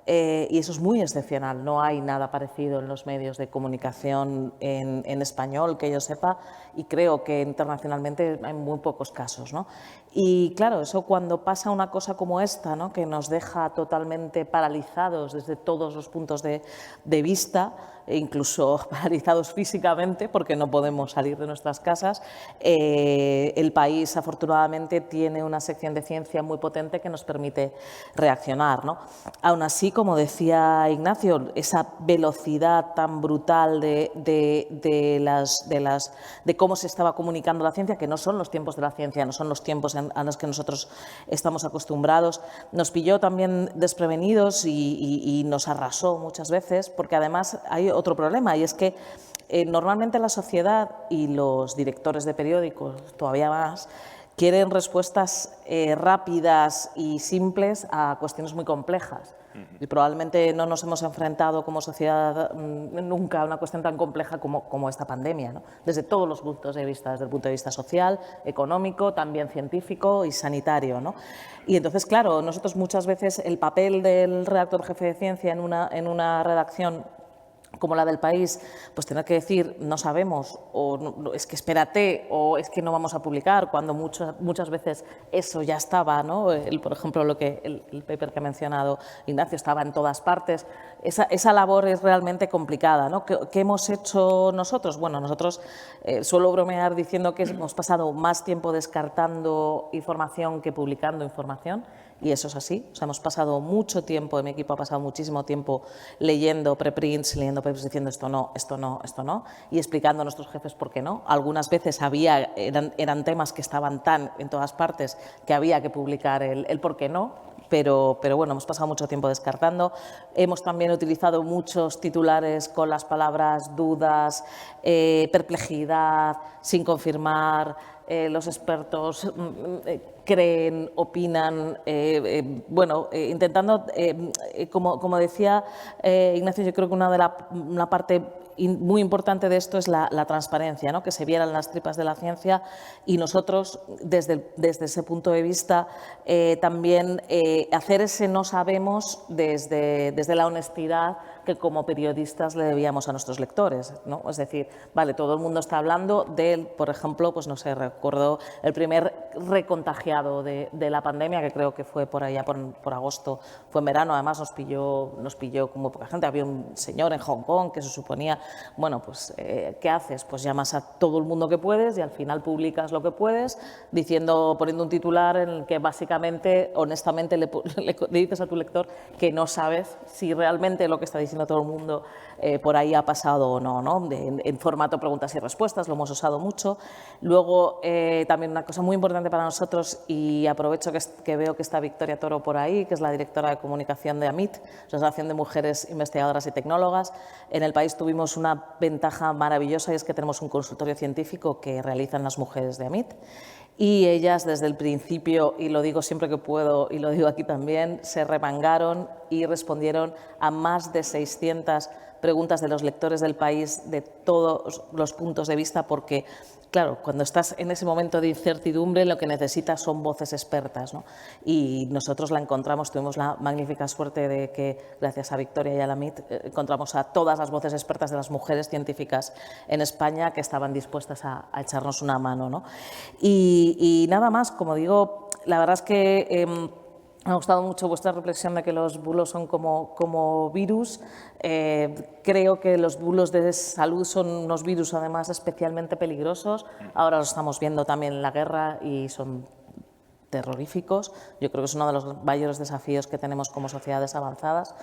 Y eso es muy excepcional, no hay nada parecido en los medios de comunicación en español, que yo sepa, y creo que internacionalmente hay muy pocos casos, ¿no? Y claro, eso cuando pasa una cosa como esta, ¿no?, que nos deja totalmente paralizados desde todos los puntos de vista, e incluso paralizados físicamente porque no podemos salir de nuestras casas, el país afortunadamente tiene una sección de ciencia muy potente que nos permite reaccionar, ¿no? Aún así, como decía Ignacio, esa velocidad tan brutal de cómo se estaba comunicando la ciencia, que no son los tiempos de la ciencia, no son los tiempos a los que nosotros estamos acostumbrados, nos pilló también desprevenidos y nos arrasó muchas veces, porque además hay otro problema, y es que normalmente la sociedad y los directores de periódicos, todavía más, quieren respuestas rápidas y simples a cuestiones muy complejas. Y probablemente no nos hemos enfrentado como sociedad nunca a una cuestión tan compleja como esta pandemia, ¿no?, desde todos los puntos de vista, desde el punto de vista social, económico, también científico y sanitario, ¿no? Y entonces, claro, nosotros muchas veces el papel del redactor jefe de ciencia en una redacción como la del País, pues tener que decir no sabemos, o no, es que espérate, o es que no vamos a publicar, cuando muchas veces eso ya estaba, ¿no? Por ejemplo, el paper que ha mencionado Ignacio estaba en todas partes. Esa labor es realmente complicada, ¿no? ¿Qué hemos hecho nosotros? Bueno, nosotros suelo bromear diciendo que hemos pasado más tiempo descartando información que publicando información. Y eso es así. O sea, hemos pasado mucho tiempo, mi equipo ha pasado muchísimo tiempo leyendo preprints, leyendo papers, diciendo esto no, esto no, esto no, y explicando a nuestros jefes por qué no. Algunas veces eran temas que estaban tan en todas partes que había que publicar el por qué no. Pero bueno, hemos pasado mucho tiempo descartando. Hemos también utilizado muchos titulares con las palabras dudas, perplejidad, sin confirmar, los expertos creen, opinan, intentando, como decía Ignacio, yo creo que una parte muy importante de esto es la transparencia, ¿no?, que se vieran las tripas de la ciencia, y nosotros, desde ese punto de vista, también hacer ese no sabemos desde la honestidad que como periodistas le debíamos a nuestros lectores, ¿no? Es decir, vale, todo el mundo está hablando de, por ejemplo, pues no sé, recuerdo el primer recontagiado de la pandemia, que creo que fue por allá por agosto, fue en verano, además nos pilló como poca gente. Había un señor en Hong Kong que se suponía, bueno, pues ¿qué haces? Pues llamas a todo el mundo que puedes y al final publicas lo que puedes, poniendo un titular en el que básicamente, honestamente, le dices a tu lector que no sabes si realmente lo que está diciendo todo el mundo por ahí ha pasado o no, ¿no? En formato preguntas y respuestas, lo hemos usado mucho. Luego, también una cosa muy importante para nosotros, y aprovecho que veo que está Victoria Toro por ahí, que es la directora de comunicación de AMIT, Asociación de Mujeres Investigadoras y Tecnólogas. En el país tuvimos una ventaja maravillosa, y es que tenemos un consultorio científico que realizan las mujeres de AMIT. Y ellas desde el principio, y lo digo siempre que puedo y lo digo aquí también, se remangaron y respondieron a más de 600 preguntas de los lectores del país de todos los puntos de vista, porque, claro, cuando estás en ese momento de incertidumbre, lo que necesitas son voces expertas, ¿no? Y nosotros la encontramos, tuvimos la magnífica suerte de que, gracias a Victoria y a la MIT, encontramos a todas las voces expertas de las mujeres científicas en España que estaban dispuestas a echarnos una mano, ¿no? Y nada más, como digo, la verdad es que me ha gustado mucho vuestra reflexión de que los bulos son como virus. Creo que los bulos de salud son unos virus, además, especialmente peligrosos. Ahora los estamos viendo también en la guerra y son terroríficos. Yo creo que es uno de los mayores desafíos que tenemos como sociedades avanzadas,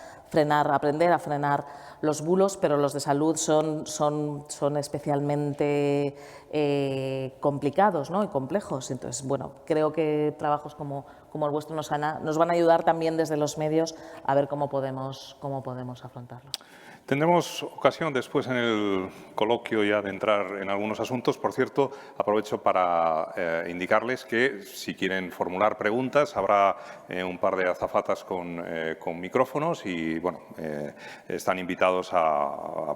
aprender a frenar los bulos, pero los de salud son especialmente complicados, ¿no?, y complejos. Entonces, bueno, creo que trabajos como el vuestro nos van a ayudar también desde los medios a ver cómo podemos afrontarlo. Tendremos ocasión después en el coloquio ya de entrar en algunos asuntos. Por cierto, aprovecho para indicarles que si quieren formular preguntas habrá un par de azafatas con micrófonos y bueno, están invitados a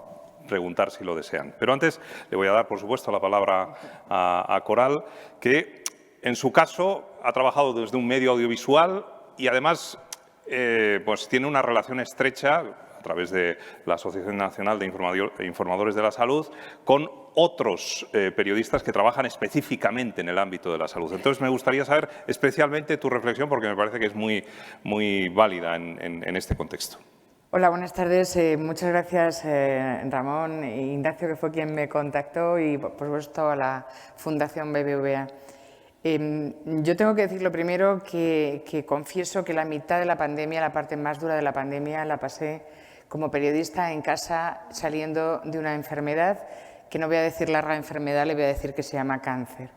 preguntar si lo desean. Pero antes le voy a dar, por supuesto, la palabra a Coral, que en su caso ha trabajado desde un medio audiovisual y además pues tiene una relación estrecha a través de la Asociación Nacional de Informadores de la Salud, con otros periodistas que trabajan específicamente en el ámbito de la salud. Entonces, me gustaría saber especialmente tu reflexión, porque me parece que es muy válida en este contexto. Hola, buenas tardes. Muchas gracias, Ramón e Ignacio, que fue quien me contactó, y por supuesto a la Fundación BBVA. Yo tengo que decir lo primero que confieso que la mitad de la pandemia, la parte más dura de la pandemia, la pasé como periodista en casa saliendo de una enfermedad, que no voy a decir larga enfermedad, le voy a decir que se llama cáncer.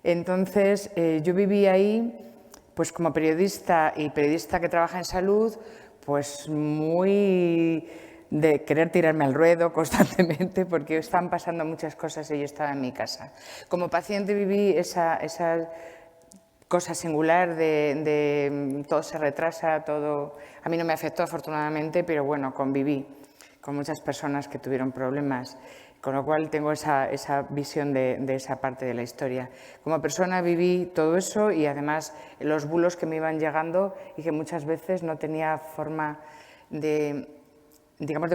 Entonces, yo viví ahí pues como periodista y periodista que trabaja en salud, pues muy de querer tirarme al ruedo constantemente porque estaban pasando muchas cosas y yo estaba en mi casa. Como paciente viví esa cosa singular de todo se retrasa, todo. A mí no me afectó afortunadamente, pero bueno, conviví con muchas personas que tuvieron problemas, con lo cual tengo esa visión de esa parte de la historia. Como persona viví todo eso y además los bulos que me iban llegando y que muchas veces no tenía forma de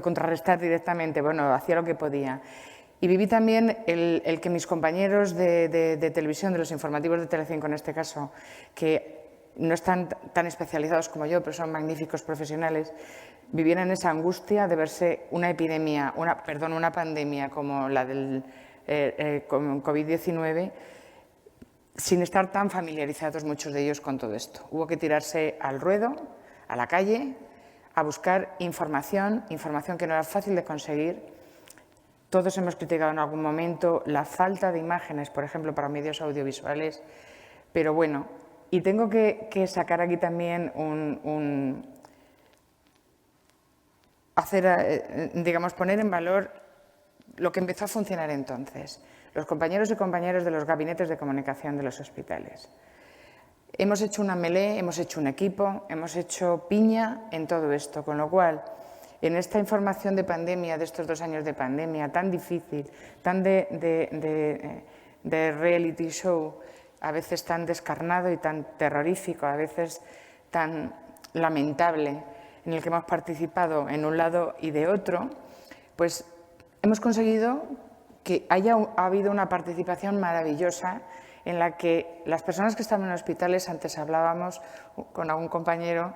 contrarrestar directamente. Bueno, hacía lo que podía. Y viví también el que mis compañeros de televisión, de los informativos de Telecinco en este caso, que no están tan especializados como yo, pero son magníficos profesionales, vivieran esa angustia de verse una epidemia, una pandemia como la del COVID-19, sin estar tan familiarizados muchos de ellos con todo esto. Hubo que tirarse al ruedo, a la calle, a buscar información que no era fácil de conseguir. Todos hemos criticado en algún momento la falta de imágenes, por ejemplo, para medios audiovisuales, pero bueno, y tengo que sacar aquí también poner en valor lo que empezó a funcionar entonces. Los compañeros y compañeras de los gabinetes de comunicación de los hospitales. Hemos hecho una melé, hemos hecho un equipo, hemos hecho piña en todo esto, con lo cual, en esta información de pandemia, de estos 2 años de pandemia, tan difícil, tan de reality show, a veces tan descarnado y tan terrorífico, a veces tan lamentable, en el que hemos participado en un lado y de otro, pues hemos conseguido que ha habido una participación maravillosa en la que las personas que estaban en hospitales, antes hablábamos con algún compañero,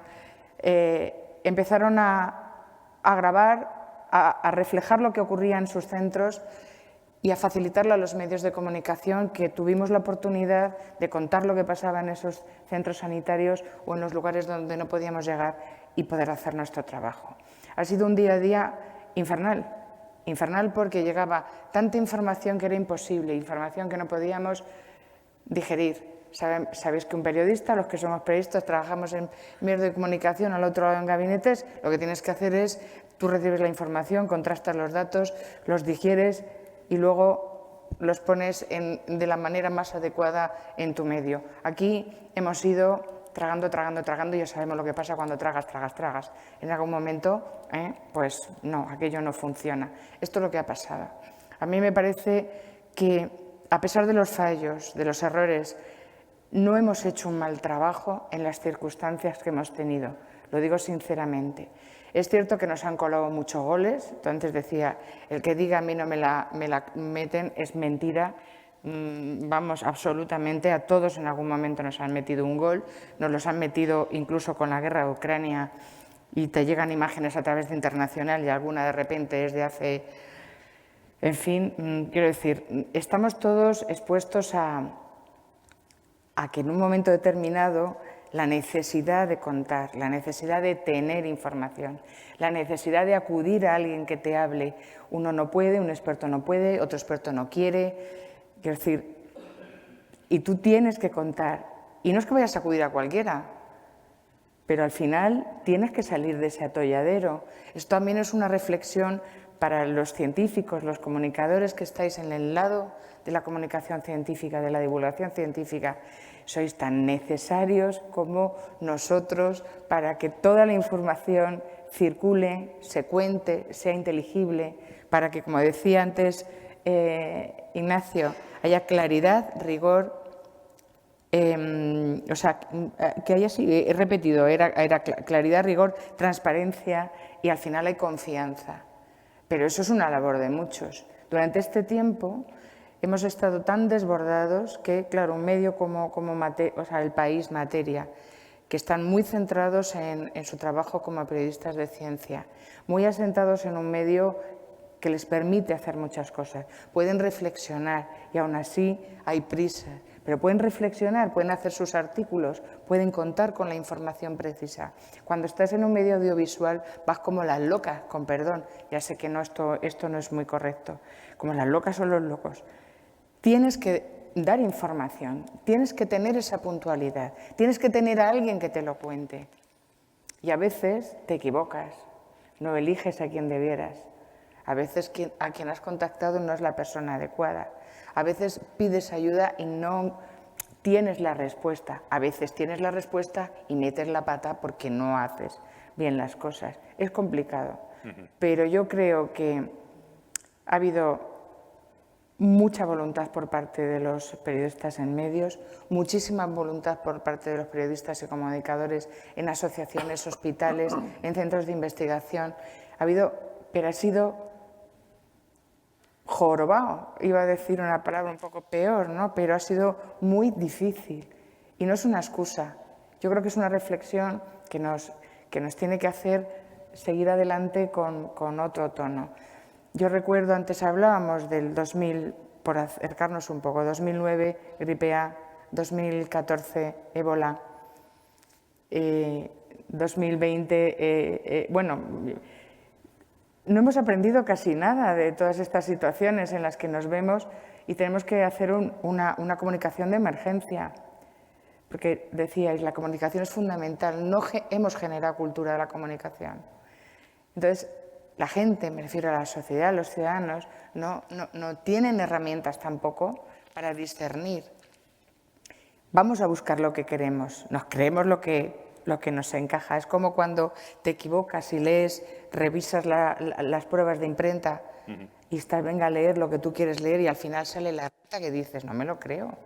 empezaron a grabar, a reflejar lo que ocurría en sus centros y a facilitarlo a los medios de comunicación, que tuvimos la oportunidad de contar lo que pasaba en esos centros sanitarios o en los lugares donde no podíamos llegar y poder hacer nuestro trabajo. Ha sido un día a día infernal, infernal porque llegaba tanta información que era imposible, información que no podíamos digerir. Sabéis que un periodista, los que somos periodistas, trabajamos en medios de comunicación, al otro lado en gabinetes, lo que tienes que hacer es, tú recibes la información, contrastas los datos, los digieres y luego los pones de la manera más adecuada en tu medio. Aquí hemos ido tragando, y ya sabemos lo que pasa cuando tragas. En algún momento, pues no, aquello no funciona. Esto es lo que ha pasado. A mí me parece que, a pesar de los fallos, de los errores, no hemos hecho un mal trabajo en las circunstancias que hemos tenido. Lo digo sinceramente. Es cierto que nos han colado muchos goles. Tú antes decía, el que diga a mí no me la meten es mentira. Vamos, absolutamente, a todos en algún momento nos han metido un gol, nos los han metido incluso con la guerra de Ucrania y te llegan imágenes a través de Internacional y alguna de repente es de hace... En fin, quiero decir, estamos todos expuestos a que en un momento determinado la necesidad de contar, la necesidad de tener información, la necesidad de acudir a alguien que te hable. Uno no puede, un experto no puede, otro experto no quiere. Quiero decir, y tú tienes que contar. Y no es que vayas a acudir a cualquiera, pero al final tienes que salir de ese atolladero. Esto también es una reflexión para los científicos, los comunicadores que estáis en el lado de la comunicación científica, de la divulgación científica. Sois tan necesarios como nosotros para que toda la información circule, se cuente, sea inteligible, para que, como decía antes Ignacio, haya claridad, rigor O sea, que haya sido, he repetido, era claridad, rigor, transparencia y al final hay confianza. Pero eso es una labor de muchos. Durante este tiempo hemos estado tan desbordados que, claro, un medio como El País, Materia, que están muy centrados en su trabajo como periodistas de ciencia, muy asentados en un medio que les permite hacer muchas cosas. Pueden reflexionar y aún así hay prisa, pero pueden reflexionar, pueden hacer sus artículos, pueden contar con la información precisa. Cuando estás en un medio audiovisual vas como las locas, con perdón, ya sé que no, esto no es muy correcto, como las locas o los locos. Tienes que dar información, tienes que tener esa puntualidad, tienes que tener a alguien que te lo cuente. Y a veces te equivocas, no eliges a quien debieras. A veces a quien has contactado no es la persona adecuada. A veces pides ayuda y no tienes la respuesta. A veces tienes la respuesta y metes la pata porque no haces bien las cosas. Es complicado, pero yo creo que ha habido mucha voluntad por parte de los periodistas en medios, muchísima voluntad por parte de los periodistas y comunicadores en asociaciones, hospitales, en centros de investigación. Pero ha sido jorobado, iba a decir una palabra un poco peor, ¿no? Pero ha sido muy difícil y no es una excusa. Yo creo que es una reflexión que nos tiene que hacer seguir adelante con otro tono. Yo recuerdo, antes hablábamos del 2000, por acercarnos un poco, 2009, gripe A, 2014, ébola, 2020, bueno, no hemos aprendido casi nada de todas estas situaciones en las que nos vemos y tenemos que hacer una comunicación de emergencia. Porque decíais, la comunicación es fundamental, no hemos generado cultura de la comunicación. Entonces, la gente, me refiero a la sociedad, los ciudadanos, no tienen herramientas tampoco para discernir. Vamos a buscar lo que queremos, nos creemos lo que nos encaja. Es como cuando te equivocas y lees, revisas las pruebas de imprenta y estás, venga a leer lo que tú quieres leer y al final sale la errata que dices, no me lo creo.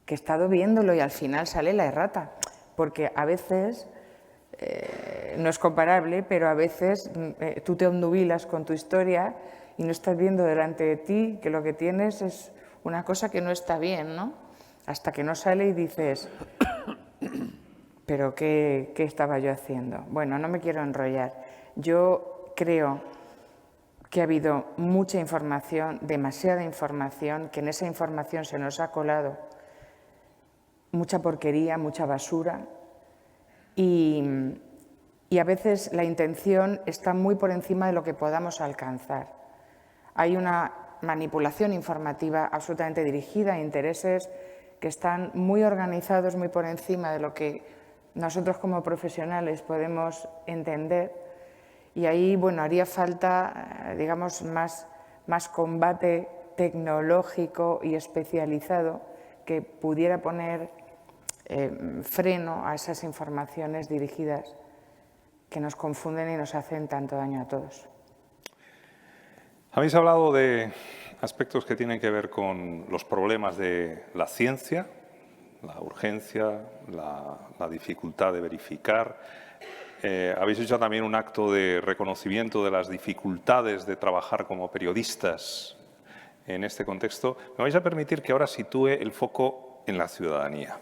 Que he estado viéndolo y al final sale la errata. Porque a veces, no es comparable, pero a veces tú te obnubilas con tu historia y no estás viendo delante de ti que lo que tienes es una cosa que no está bien, ¿no? Hasta que no sale y dices, ¿pero qué estaba yo haciendo? Bueno, no me quiero enrollar. Yo creo que ha habido mucha información, demasiada información, que en esa información se nos ha colado mucha porquería, mucha basura y a veces la intención está muy por encima de lo que podamos alcanzar. Hay una manipulación informativa absolutamente dirigida a intereses que están muy organizados, muy por encima de lo que nosotros como profesionales podemos entender y ahí, bueno, haría falta, digamos, más combate tecnológico y especializado que pudiera poner freno a esas informaciones dirigidas que nos confunden y nos hacen tanto daño a todos. Habéis hablado de aspectos que tienen que ver con los problemas de la ciencia, la urgencia, la dificultad de verificar. Habéis hecho también un acto de reconocimiento de las dificultades de trabajar como periodistas en este contexto. Me vais a permitir que ahora sitúe el foco en la ciudadanía,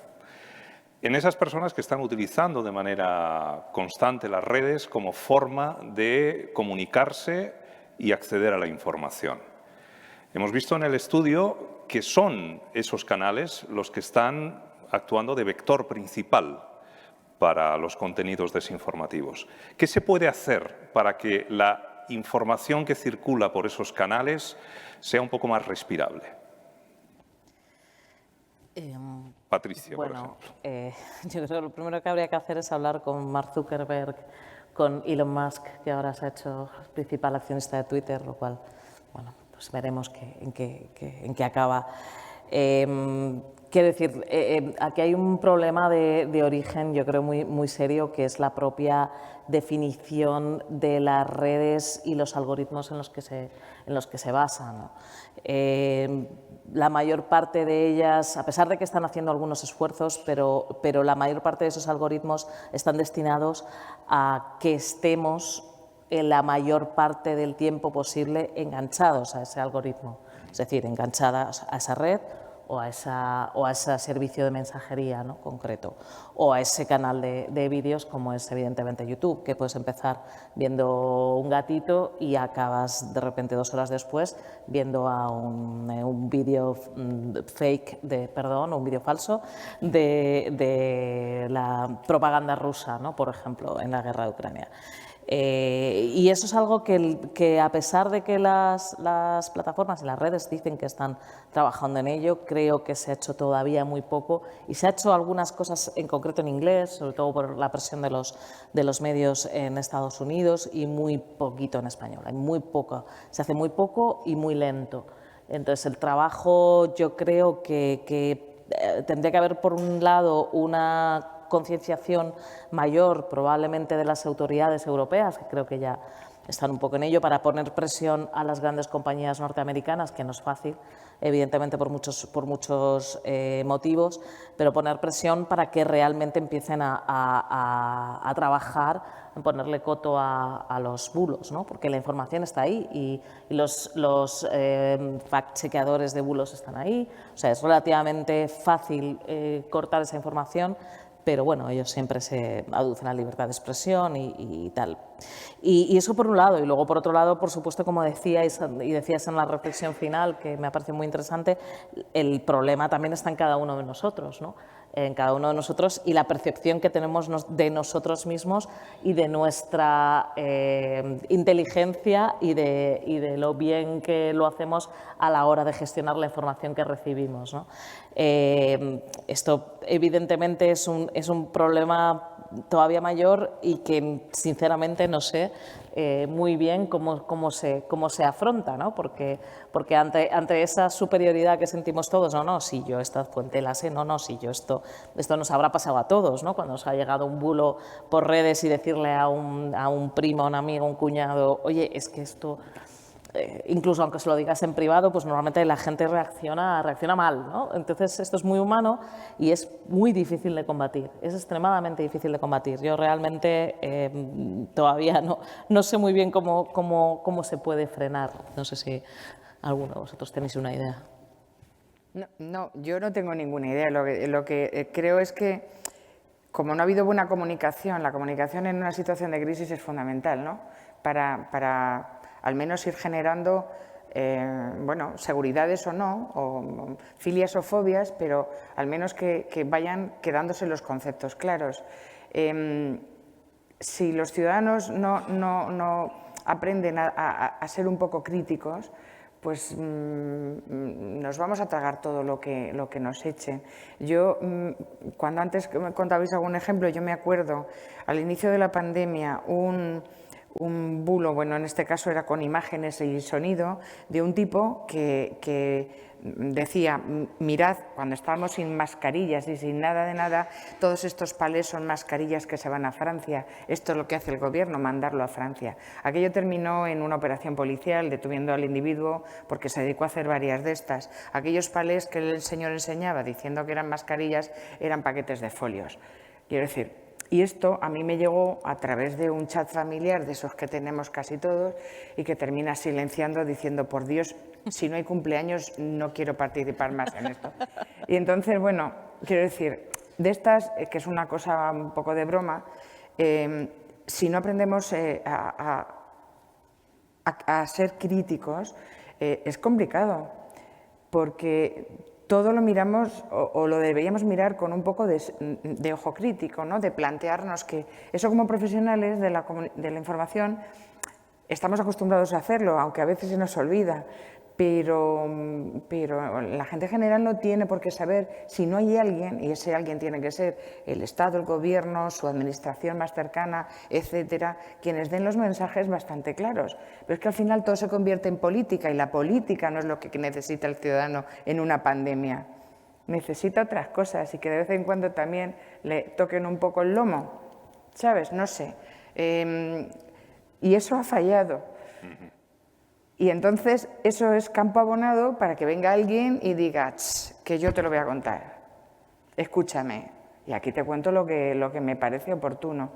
en esas personas que están utilizando de manera constante las redes como forma de comunicarse y acceder a la información. Hemos visto en el estudio que son esos canales los que están actuando de vector principal para los contenidos desinformativos. ¿Qué se puede hacer para que la información que circula por esos canales sea un poco más respirable? Patricia, bueno, por ejemplo. Yo creo que lo primero que habría que hacer es hablar con Mark Zuckerberg, con Elon Musk, que ahora se ha hecho principal accionista de Twitter, lo cual, bueno, pues veremos en qué acaba. Quiero decir, aquí hay un problema de origen, yo creo, muy serio, que es la propia definición de las redes y los algoritmos en los que se basan, ¿no? La mayor parte de ellas, a pesar de que están haciendo algunos esfuerzos, pero la mayor parte de esos algoritmos están destinados a que estemos en la mayor parte del tiempo posible enganchados a ese algoritmo, es decir, enganchadas a esa red o a ese servicio de mensajería, ¿no?, concreto, o a ese canal de vídeos como es evidentemente YouTube, que puedes empezar viendo un gatito y acabas de repente 2 horas después viendo a un vídeo fake, un vídeo falso de la propaganda rusa, ¿no?, por ejemplo, en la guerra de Ucrania. Y eso es algo que a pesar de que las plataformas y las redes dicen que están trabajando en ello, creo que se ha hecho todavía muy poco, y se ha hecho algunas cosas en concreto en inglés, sobre todo por la presión de los medios en Estados Unidos, y muy poquito en español. Hay muy poco, se hace muy poco y muy lento. Entonces el trabajo, yo creo que tendría que haber, por un lado, una concienciación mayor probablemente de las autoridades europeas, que creo que ya están un poco en ello, para poner presión a las grandes compañías norteamericanas, que no es fácil, evidentemente por muchos motivos, pero poner presión para que realmente empiecen a trabajar en ponerle coto a los bulos, ¿no? Porque la información está ahí y los fact-chequeadores de bulos están ahí. O sea, es relativamente fácil cortar esa información, pero bueno, ellos siempre se aducen a libertad de expresión y tal. Y eso por un lado, y luego por otro lado, por supuesto, como decíais en la reflexión final, que me ha parecido muy interesante, el problema también está en cada uno de nosotros, ¿no? En cada uno de nosotros, y la percepción que tenemos de nosotros mismos y de nuestra inteligencia y de lo bien que lo hacemos a la hora de gestionar la información que recibimos, ¿no? Esto evidentemente es un problema todavía mayor y que sinceramente no sé muy bien cómo se afronta, ¿no? Porque ante esa superioridad que sentimos todos, no, si yo esta fuente la sé, no, si yo esto nos habrá pasado a todos, ¿no? Cuando nos ha llegado un bulo por redes y decirle a un primo, a un amigo, a un cuñado, oye, es que esto... incluso aunque se lo digas en privado, pues normalmente la gente reacciona mal, ¿no? Entonces esto es muy humano y es muy difícil de combatir, es extremadamente difícil de combatir. Yo realmente todavía no sé muy bien cómo se puede frenar. No sé si alguno de vosotros tenéis una idea. No, yo no tengo ninguna idea. Lo que creo es que, como no ha habido buena comunicación, la comunicación en una situación de crisis es fundamental, ¿no? Para al menos ir generando, seguridades o no, o filias o fobias, pero al menos que vayan quedándose los conceptos claros. Si los ciudadanos no aprenden a ser un poco críticos, pues nos vamos a tragar todo lo que nos echen. Yo, cuando antes me contabais algún ejemplo, yo me acuerdo al inicio de la pandemia un bulo, bueno, en este caso era con imágenes y sonido, de un tipo que decía, mirad, cuando estábamos sin mascarillas y sin nada de nada, todos estos palés son mascarillas que se van a Francia. Esto es lo que hace el gobierno, mandarlo a Francia. Aquello terminó en una operación policial, deteniendo al individuo porque se dedicó a hacer varias de estas. Aquellos palés que el señor enseñaba diciendo que eran mascarillas eran paquetes de folios. Quiero decir, y esto a mí me llegó a través de un chat familiar, de esos que tenemos casi todos, y que termina silenciando diciendo, por Dios, si no hay cumpleaños no quiero participar más en esto. Y entonces, bueno, quiero decir, de estas, que es una cosa un poco de broma, si no aprendemos a ser críticos, es complicado, porque todo lo miramos o lo deberíamos mirar con un poco de ojo crítico, ¿no? De plantearnos que eso, como profesionales de la información, estamos acostumbrados a hacerlo, aunque a veces se nos olvida, pero la gente en general no tiene por qué saber. Si no hay alguien, y ese alguien tiene que ser el Estado, el Gobierno, su administración más cercana, etcétera, quienes den los mensajes bastante claros. Pero es que al final todo se convierte en política, y la política no es lo que necesita el ciudadano en una pandemia. necesita otras cosas y que de vez en cuando también le toquen un poco el lomo, ¿sabes? No sé. Y eso ha fallado. Y entonces eso es campo abonado para que venga alguien y diga, que yo te lo voy a contar, escúchame, y aquí te cuento lo que me parece oportuno.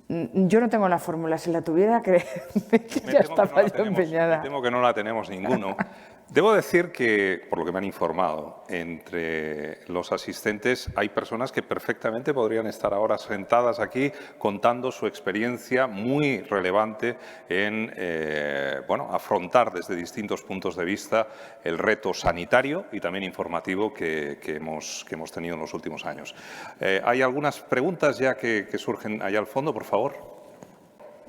Yo no tengo la fórmula, si la tuviera, que ya estaba yo empeñada. Me temo que no la tenemos ninguno. Debo decir que, por lo que me han informado, entre los asistentes hay personas que perfectamente podrían estar ahora sentadas aquí contando su experiencia muy relevante en afrontar desde distintos puntos de vista el reto sanitario y también informativo que hemos tenido en los últimos años. Hay algunas preguntas ya que surgen allá al fondo, por favor.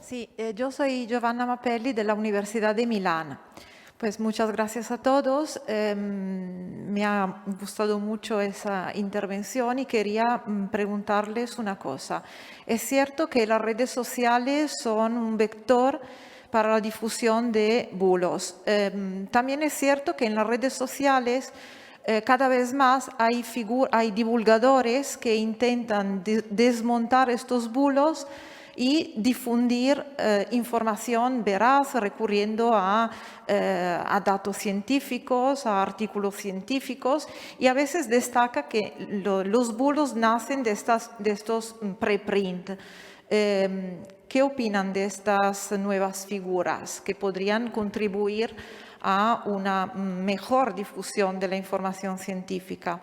Sí, yo soy Giovanna Mapelli de la Universidad de Milán. Pues muchas gracias a todos. Me ha gustado mucho esa intervención y quería preguntarles una cosa. Es cierto que las redes sociales son un vector para la difusión de bulos. También es cierto que en las redes sociales cada vez más hay divulgadores que intentan desmontar estos bulos y difundir información veraz recurriendo a datos científicos, a artículos científicos, y a veces destaca que los bulos nacen de estos preprint. ¿Qué opinan de estas nuevas figuras que podrían contribuir a una mejor difusión de la información científica?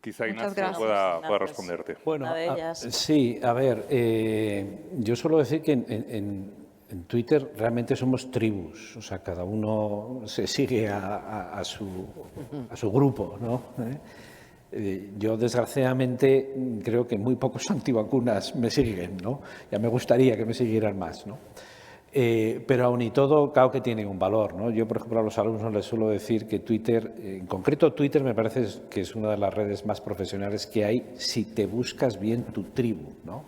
Quizá Ignacio pueda responderte. Bueno, sí, a ver, yo suelo decir que en Twitter realmente somos tribus, o sea, cada uno se sigue a su grupo, ¿no? Yo, desgraciadamente, creo que muy pocos antivacunas me siguen, ¿no? Ya me gustaría que me siguieran más, ¿no? Pero aún y todo, claro que tiene un valor, ¿no? Yo, por ejemplo, a los alumnos les suelo decir que Twitter, en concreto Twitter, me parece que es una de las redes más profesionales que hay si te buscas bien tu tribu, ¿no?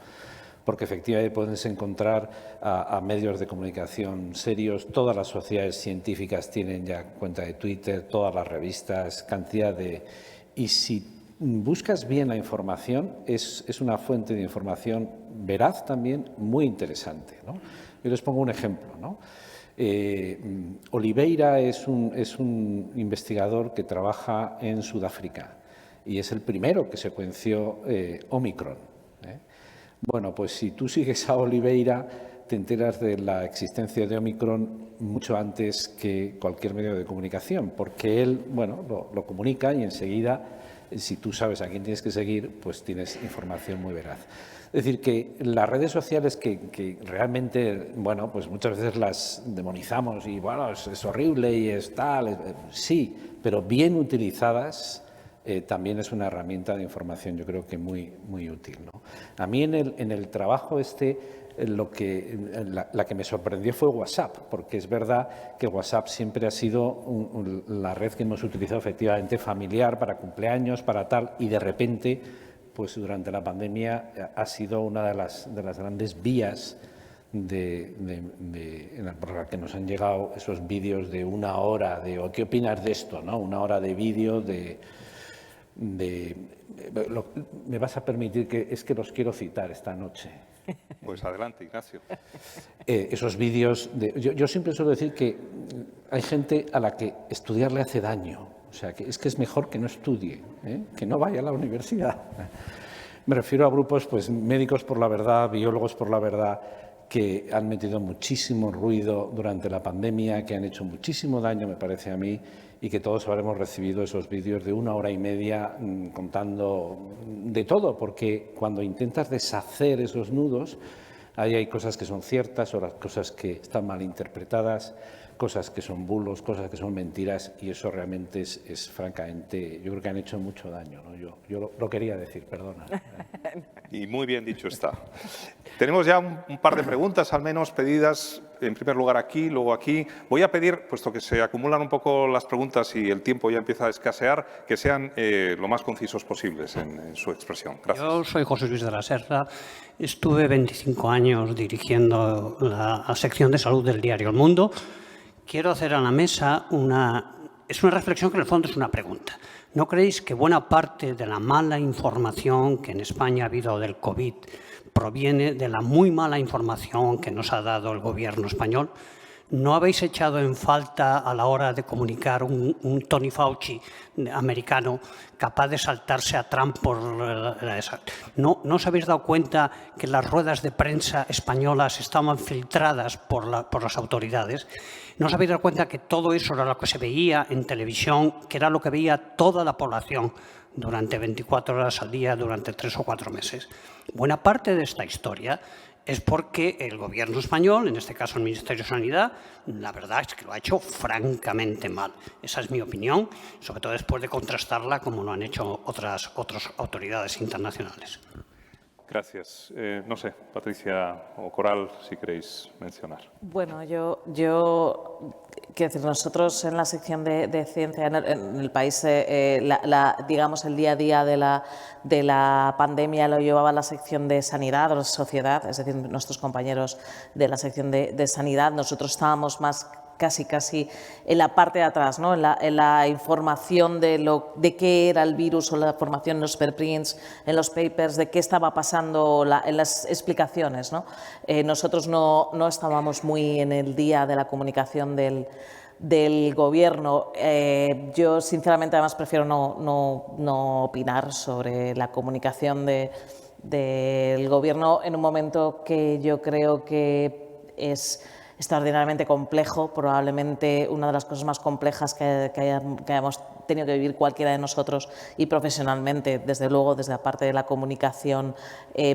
Porque efectivamente puedes encontrar a medios de comunicación serios, todas las sociedades científicas tienen ya cuenta de Twitter, todas las revistas, cantidad de... Y si buscas bien la información, es una fuente de información veraz también, muy interesante, ¿no? Yo les pongo un ejemplo, ¿no? Oliveira es un investigador que trabaja en Sudáfrica y es el primero que secuenció Omicron. Bueno, pues si tú sigues a Oliveira, te enteras de la existencia de Omicron mucho antes que cualquier medio de comunicación, porque él, bueno, lo comunica y enseguida, si tú sabes a quién tienes que seguir, pues tienes información muy veraz. Es decir, que las redes sociales que realmente, bueno, pues muchas veces las demonizamos y, bueno, es horrible y es tal, sí, pero bien utilizadas también es una herramienta de información, yo creo que muy, muy útil, ¿no? A mí en el trabajo la que me sorprendió fue WhatsApp, porque es verdad que WhatsApp siempre ha sido la red que hemos utilizado efectivamente familiar para cumpleaños, para tal, y de repente, pues durante la pandemia ha sido una de las grandes vías por la que nos han llegado esos vídeos de una hora, ¿qué opinas de esto?, ¿no? Una hora de vídeo me vas a permitir que los quiero citar esta noche. Pues adelante, Ignacio. Esos vídeos, yo siempre suelo decir que hay gente a la que estudiar le hace daño, o sea, que es mejor que no estudie, que no vaya a la universidad. Me refiero a grupos, pues, Médicos por la Verdad, Biólogos por la Verdad, que han metido muchísimo ruido durante la pandemia, que han hecho muchísimo daño, me parece a mí, y que todos habremos recibido esos vídeos de 1 hora y media contando de todo, porque cuando intentas deshacer esos nudos, ahí hay cosas que son ciertas, otras cosas que están mal interpretadas, cosas que son bulos, cosas que son mentiras, y eso realmente es francamente, yo creo que han hecho mucho daño, ¿no? Yo lo quería decir, perdona. Y muy bien dicho está. Tenemos ya un par de preguntas, al menos pedidas, en primer lugar aquí, luego aquí. Voy a pedir, puesto que se acumulan un poco las preguntas y el tiempo ya empieza a escasear, que sean lo más concisos posibles en su expresión. Gracias. Yo soy José Luis de la Serra. Estuve 25 años dirigiendo la sección de salud del diario El Mundo. Quiero hacer a la mesa una es una reflexión que en el fondo es una pregunta. ¿No creéis que buena parte de la mala información que en España ha habido del COVID proviene de la muy mala información que nos ha dado el gobierno español? ¿No habéis echado en falta a la hora de comunicar un Tony Fauci americano capaz de saltarse a Trump por esa? ¿No os habéis dado cuenta que las ruedas de prensa españolas estaban filtradas por las autoridades? ¿No os habéis dado cuenta que todo eso era lo que se veía en televisión, que era lo que veía toda la población durante 24 horas al día, durante 3 o 4 meses? Buena parte de esta historia es porque el Gobierno español, en este caso el Ministerio de Sanidad, la verdad es que lo ha hecho francamente mal. Esa es mi opinión, sobre todo después de contrastarla como lo han hecho otras autoridades internacionales. Gracias. No sé, Patricia o Coral, si queréis mencionar. Bueno, yo quiero decir, nosotros en la sección de ciencia en el país, digamos, el día a día de la pandemia lo llevaba la sección de sanidad o la sociedad, es decir, nuestros compañeros de la sección de sanidad. Nosotros estábamos más casi en la parte de atrás, ¿no? en la información de qué era el virus, o la información en los preprints, en los papers, de qué estaba pasando, en las explicaciones, ¿no? Nosotros no estábamos muy en el día de la comunicación del Gobierno. Yo, sinceramente, además prefiero no opinar sobre la comunicación del Gobierno en un momento que yo creo que es extraordinariamente complejo, probablemente una de las cosas más complejas que hayamos tenido que vivir cualquiera de nosotros, y profesionalmente, desde luego, desde la parte de la comunicación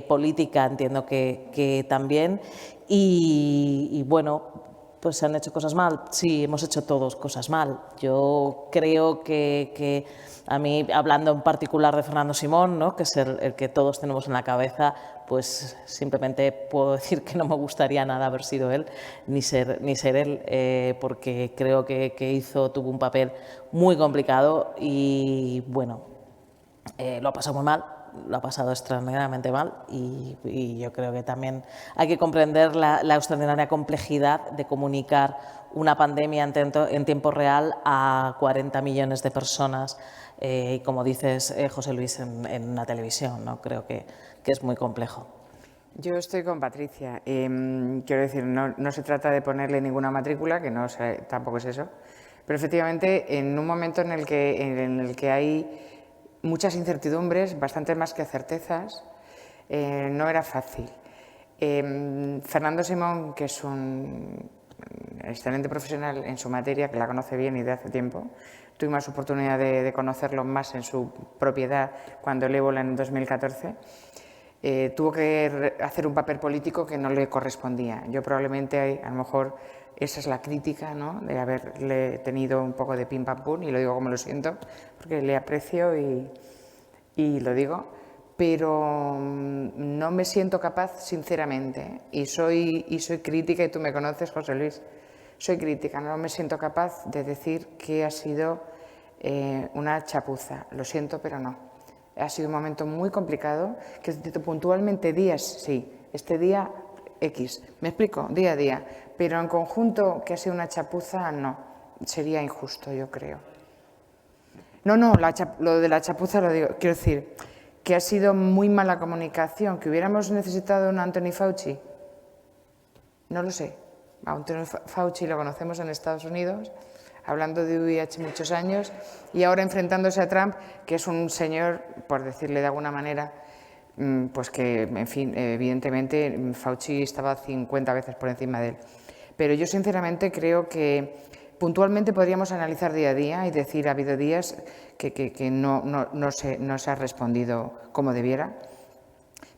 política, entiendo que también. Y bueno, pues se han hecho cosas mal. Sí, hemos hecho todos cosas mal. Yo creo que a mí, hablando en particular de Fernando Simón, ¿no?, que es el que todos tenemos en la cabeza, pues simplemente puedo decir que no me gustaría nada haber sido él, ni ser él, porque creo que tuvo un papel muy complicado y, bueno, lo ha pasado muy mal. Lo ha pasado extraordinariamente mal y yo creo que también hay que comprender la extraordinaria complejidad de comunicar una pandemia en tiempo real a 40 millones de personas, y como dices, José Luis, en una televisión, ¿no? Creo que es muy complejo. Yo estoy con Patricia. Quiero decir, no se trata de ponerle ninguna matrícula, que no sé, tampoco es eso, pero efectivamente en un momento en el que hay muchas incertidumbres, bastante más que certezas, no era fácil. Fernando Simón, que es un excelente profesional en su materia, que la conoce bien y de hace tiempo, tuvimos oportunidad de conocerlo más en su propiedad cuando el ébola en 2014, tuvo que hacer un papel político que no le correspondía. Yo probablemente, a lo mejor, esa es la crítica, ¿no?, de haberle tenido un poco de pim pam pum, y lo digo como lo siento, porque le aprecio y lo digo, pero no me siento capaz, sinceramente, y soy crítica, y tú me conoces, José Luis, soy crítica, no me siento capaz de decir que ha sido una chapuza. Lo siento, pero no. Ha sido un momento muy complicado, que puntualmente días, sí, este día X, me explico, día a día, pero en conjunto que ha sido una chapuza, no, sería injusto, yo creo. No, lo de la chapuza lo digo, quiero decir, que ha sido muy mala comunicación, que hubiéramos necesitado un Anthony Fauci, no lo sé. A Anthony Fauci lo conocemos en Estados Unidos, hablando de VIH muchos años, y ahora enfrentándose a Trump, que es un señor, por decirle de alguna manera, pues que, en fin, evidentemente Fauci estaba 50 veces por encima de él. Pero yo sinceramente creo que puntualmente podríamos analizar día a día y decir, ha habido días que no se ha respondido como debiera,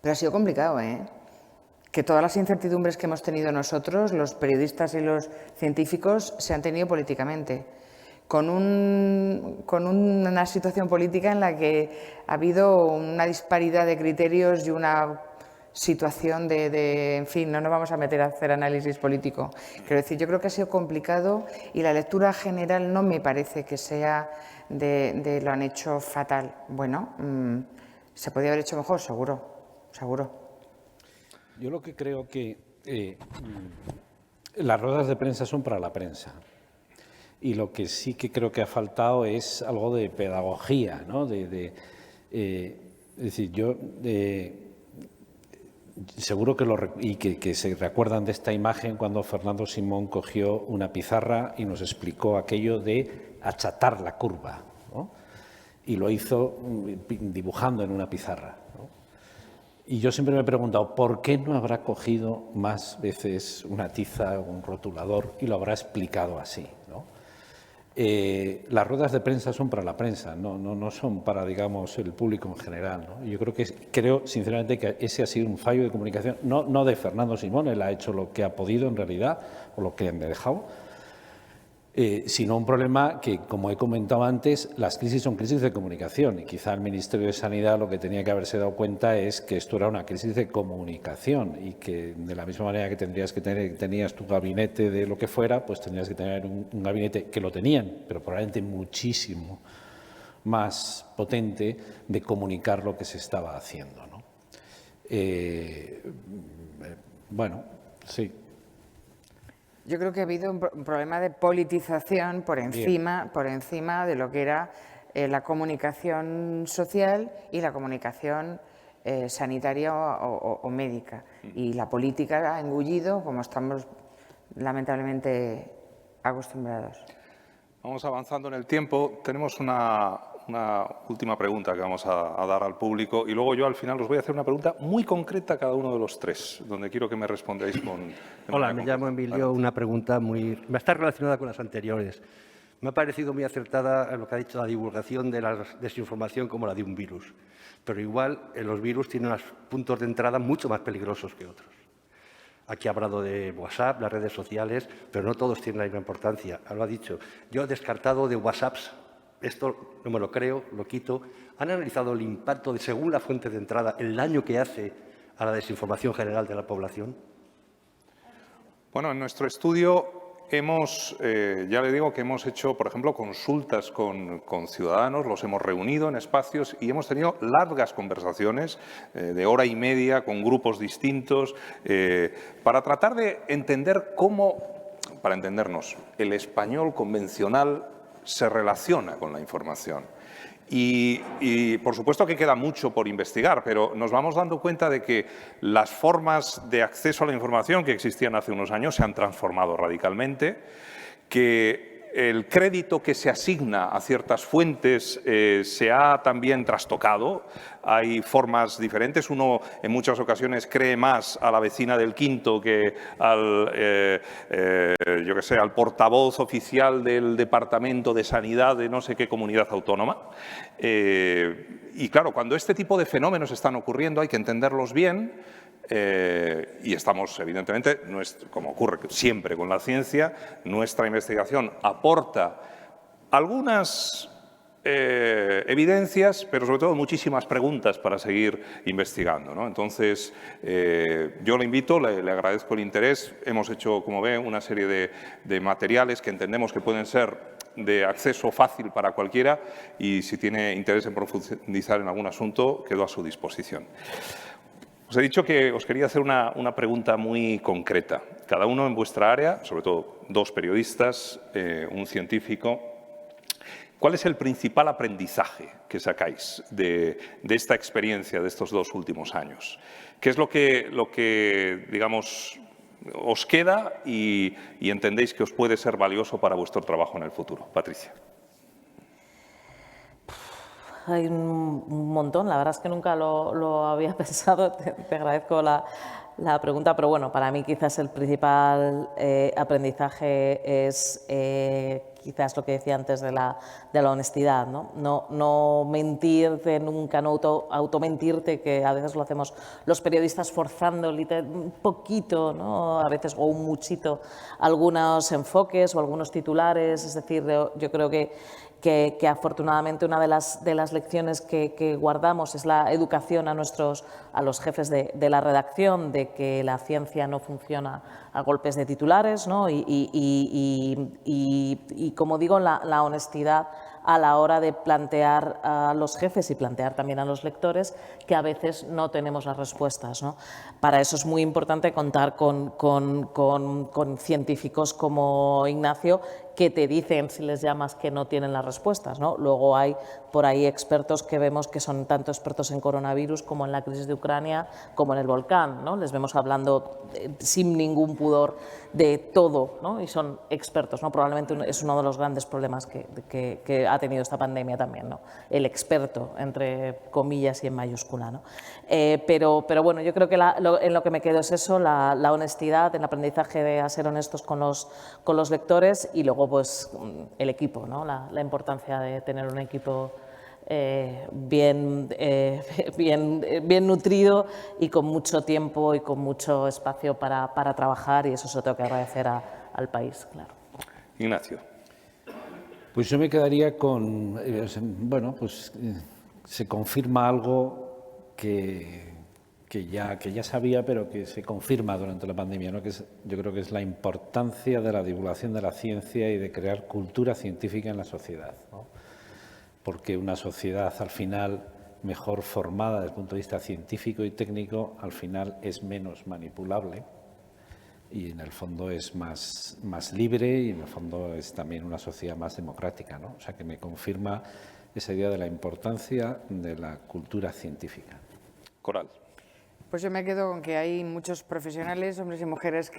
pero ha sido complicado, que todas las incertidumbres que hemos tenido nosotros, los periodistas y los científicos, se han tenido políticamente, con una situación política en la que ha habido una disparidad de criterios y una situación en fin, no nos vamos a meter a hacer análisis político. Quiero decir, yo creo que ha sido complicado y la lectura general no me parece que sea de lo han hecho fatal. Bueno, se podría haber hecho mejor, seguro. Yo lo que creo que las ruedas de prensa son para la prensa. Y lo que sí que creo que ha faltado es algo de pedagogía, ¿no? Es decir, yo seguro que se recuerdan de esta imagen cuando Fernando Simón cogió una pizarra y nos explicó aquello de achatar la curva, ¿no? Y lo hizo dibujando en una pizarra, ¿no? Y yo siempre me he preguntado, ¿por qué no habrá cogido más veces una tiza o un rotulador y lo habrá explicado así, ¿no? Las ruedas de prensa son para la prensa, no son para, digamos, el público en general, ¿no? Yo creo sinceramente que ese ha sido un fallo de comunicación, no de Fernando Simón, él ha hecho lo que ha podido en realidad, o lo que me ha dejado, sino un problema que, como he comentado antes, las crisis son crisis de comunicación y quizá el Ministerio de Sanidad lo que tenía que haberse dado cuenta es que esto era una crisis de comunicación y que de la misma manera que tenías tu gabinete de lo que fuera, pues tendrías que tener un gabinete que lo tenían, pero probablemente muchísimo más potente de comunicar lo que se estaba haciendo, ¿no? Bueno, sí. Yo creo que ha habido un problema de politización por encima de lo que era la comunicación social y la comunicación sanitaria o médica. Y la política ha engullido, como estamos lamentablemente acostumbrados. Vamos avanzando en el tiempo. Tenemos una última pregunta que vamos a dar al público y luego yo al final os voy a hacer una pregunta muy concreta a cada uno de los tres, donde quiero que me respondáis con... Hola, me llamo Emilio. Una pregunta va a estar relacionada con las anteriores. Me ha parecido muy acertada lo que ha dicho la divulgación de la desinformación como la de un virus. Pero igual los virus tienen unos puntos de entrada mucho más peligrosos que otros. Aquí ha hablado de WhatsApp, las redes sociales, pero no todos tienen la misma importancia. Lo ha dicho. Yo he descartado de WhatsApps. Esto no me lo creo, lo quito. ¿Han analizado el impacto, según la fuente de entrada, el daño que hace a la desinformación general de la población? Bueno, en nuestro estudio ya le digo que hemos hecho, por ejemplo, consultas con ciudadanos, los hemos reunido en espacios y hemos tenido largas conversaciones de hora y media con grupos distintos para tratar de entender para entendernos, el español convencional se relaciona con la información. Y por supuesto que queda mucho por investigar, pero nos vamos dando cuenta de que las formas de acceso a la información que existían hace unos años se han transformado radicalmente, que el crédito que se asigna a ciertas fuentes se ha también trastocado. Hay formas diferentes. Uno en muchas ocasiones cree más a la vecina del quinto que al portavoz oficial del Departamento de Sanidad de no sé qué comunidad autónoma. Y claro, cuando este tipo de fenómenos están ocurriendo hay que entenderlos bien. Y estamos, evidentemente, como ocurre siempre con la ciencia, nuestra investigación aporta algunas evidencias, pero sobre todo muchísimas preguntas para seguir investigando, ¿no? Entonces, yo le invito, le agradezco el interés. Hemos hecho, como ve, una serie de materiales que entendemos que pueden ser de acceso fácil para cualquiera y si tiene interés en profundizar en algún asunto, quedo a su disposición. Os he dicho que os quería hacer una pregunta muy concreta. Cada uno en vuestra área, sobre todo dos periodistas, un científico. ¿Cuál es el principal aprendizaje que sacáis de esta experiencia de estos 2 últimos años? ¿Qué es lo que digamos, os queda y entendéis que os puede ser valioso para vuestro trabajo en el futuro? Patricia. Hay un montón, la verdad es que nunca lo había pensado, te agradezco la pregunta, pero bueno, para mí quizás el principal aprendizaje es quizás lo que decía antes de la honestidad, ¿no? No mentirte nunca, no automentirte, que a veces lo hacemos los periodistas forzando un poquito, ¿no? A veces o un muchito algunos enfoques o algunos titulares, es decir, yo creo que afortunadamente una de las lecciones que guardamos es la educación a los jefes de la redacción, de que la ciencia no funciona a golpes de titulares, ¿no? Y como digo, la honestidad a la hora de plantear a los jefes y plantear también a los lectores que a veces no tenemos las respuestas, ¿no? Para eso es muy importante contar con científicos como Ignacio, que te dicen, si les llamas, que no tienen las respuestas, ¿no? Luego hay por ahí expertos que vemos que son tanto expertos en coronavirus como en la crisis de Ucrania, como en el volcán, ¿no? Les vemos hablando sin ningún pudor de todo, ¿no? Y son expertos, ¿no? Probablemente es uno de los grandes problemas que ha tenido esta pandemia también, ¿no? El experto, entre comillas y en mayúscula, ¿no? Pero bueno, yo creo que en lo que me quedo es eso, la honestidad, el aprendizaje de ser honestos con los lectores y luego pues el equipo, ¿no? La importancia de tener un equipo bien nutrido y con mucho tiempo y con mucho espacio para trabajar, y eso se lo tengo que agradecer al país, claro. Ignacio. Pues yo me quedaría con, bueno, pues se confirma algo que ya sabía, pero que se confirma durante la pandemia, ¿no? Yo creo que es la importancia de la divulgación de la ciencia y de crear cultura científica en la sociedad, ¿no? Porque una sociedad al final mejor formada desde el punto de vista científico y técnico al final es menos manipulable y en el fondo es más libre y en el fondo es también una sociedad más democrática, ¿no? O sea que me confirma esa idea de la importancia de la cultura científica. Coral. Pues yo me quedo con que hay muchos profesionales, hombres y mujeres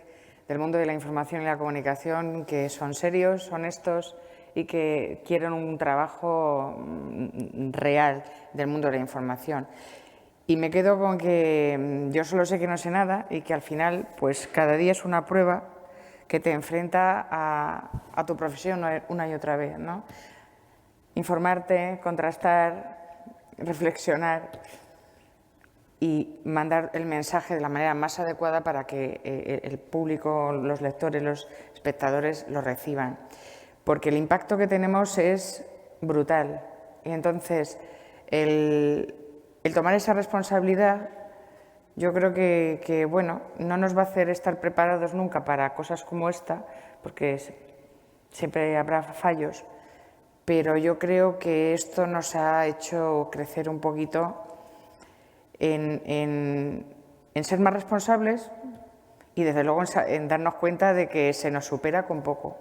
del mundo de la información y la comunicación que son serios, honestos y que quieren un trabajo real del mundo de la información. Y me quedo con que yo solo sé que no sé nada y que al final pues cada día es una prueba que te enfrenta a tu profesión una y otra vez, ¿no? Informarte, contrastar, reflexionar y mandar el mensaje de la manera más adecuada para que el público, los lectores, los espectadores lo reciban. Porque el impacto que tenemos es brutal. Y entonces, el tomar esa responsabilidad, yo creo que bueno, no nos va a hacer estar preparados nunca para cosas como esta, porque siempre habrá fallos, pero yo creo que esto nos ha hecho crecer un poquito en ser más responsables y desde luego en darnos cuenta de que se nos supera con poco.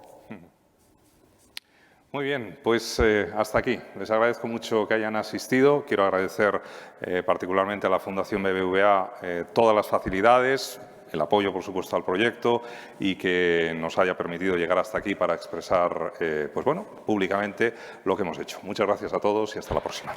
Muy bien, pues hasta aquí. Les agradezco mucho que hayan asistido. Quiero agradecer particularmente a la Fundación BBVA todas las facilidades, el apoyo, por supuesto, al proyecto y que nos haya permitido llegar hasta aquí para expresar, pues bueno, públicamente lo que hemos hecho. Muchas gracias a todos y hasta la próxima.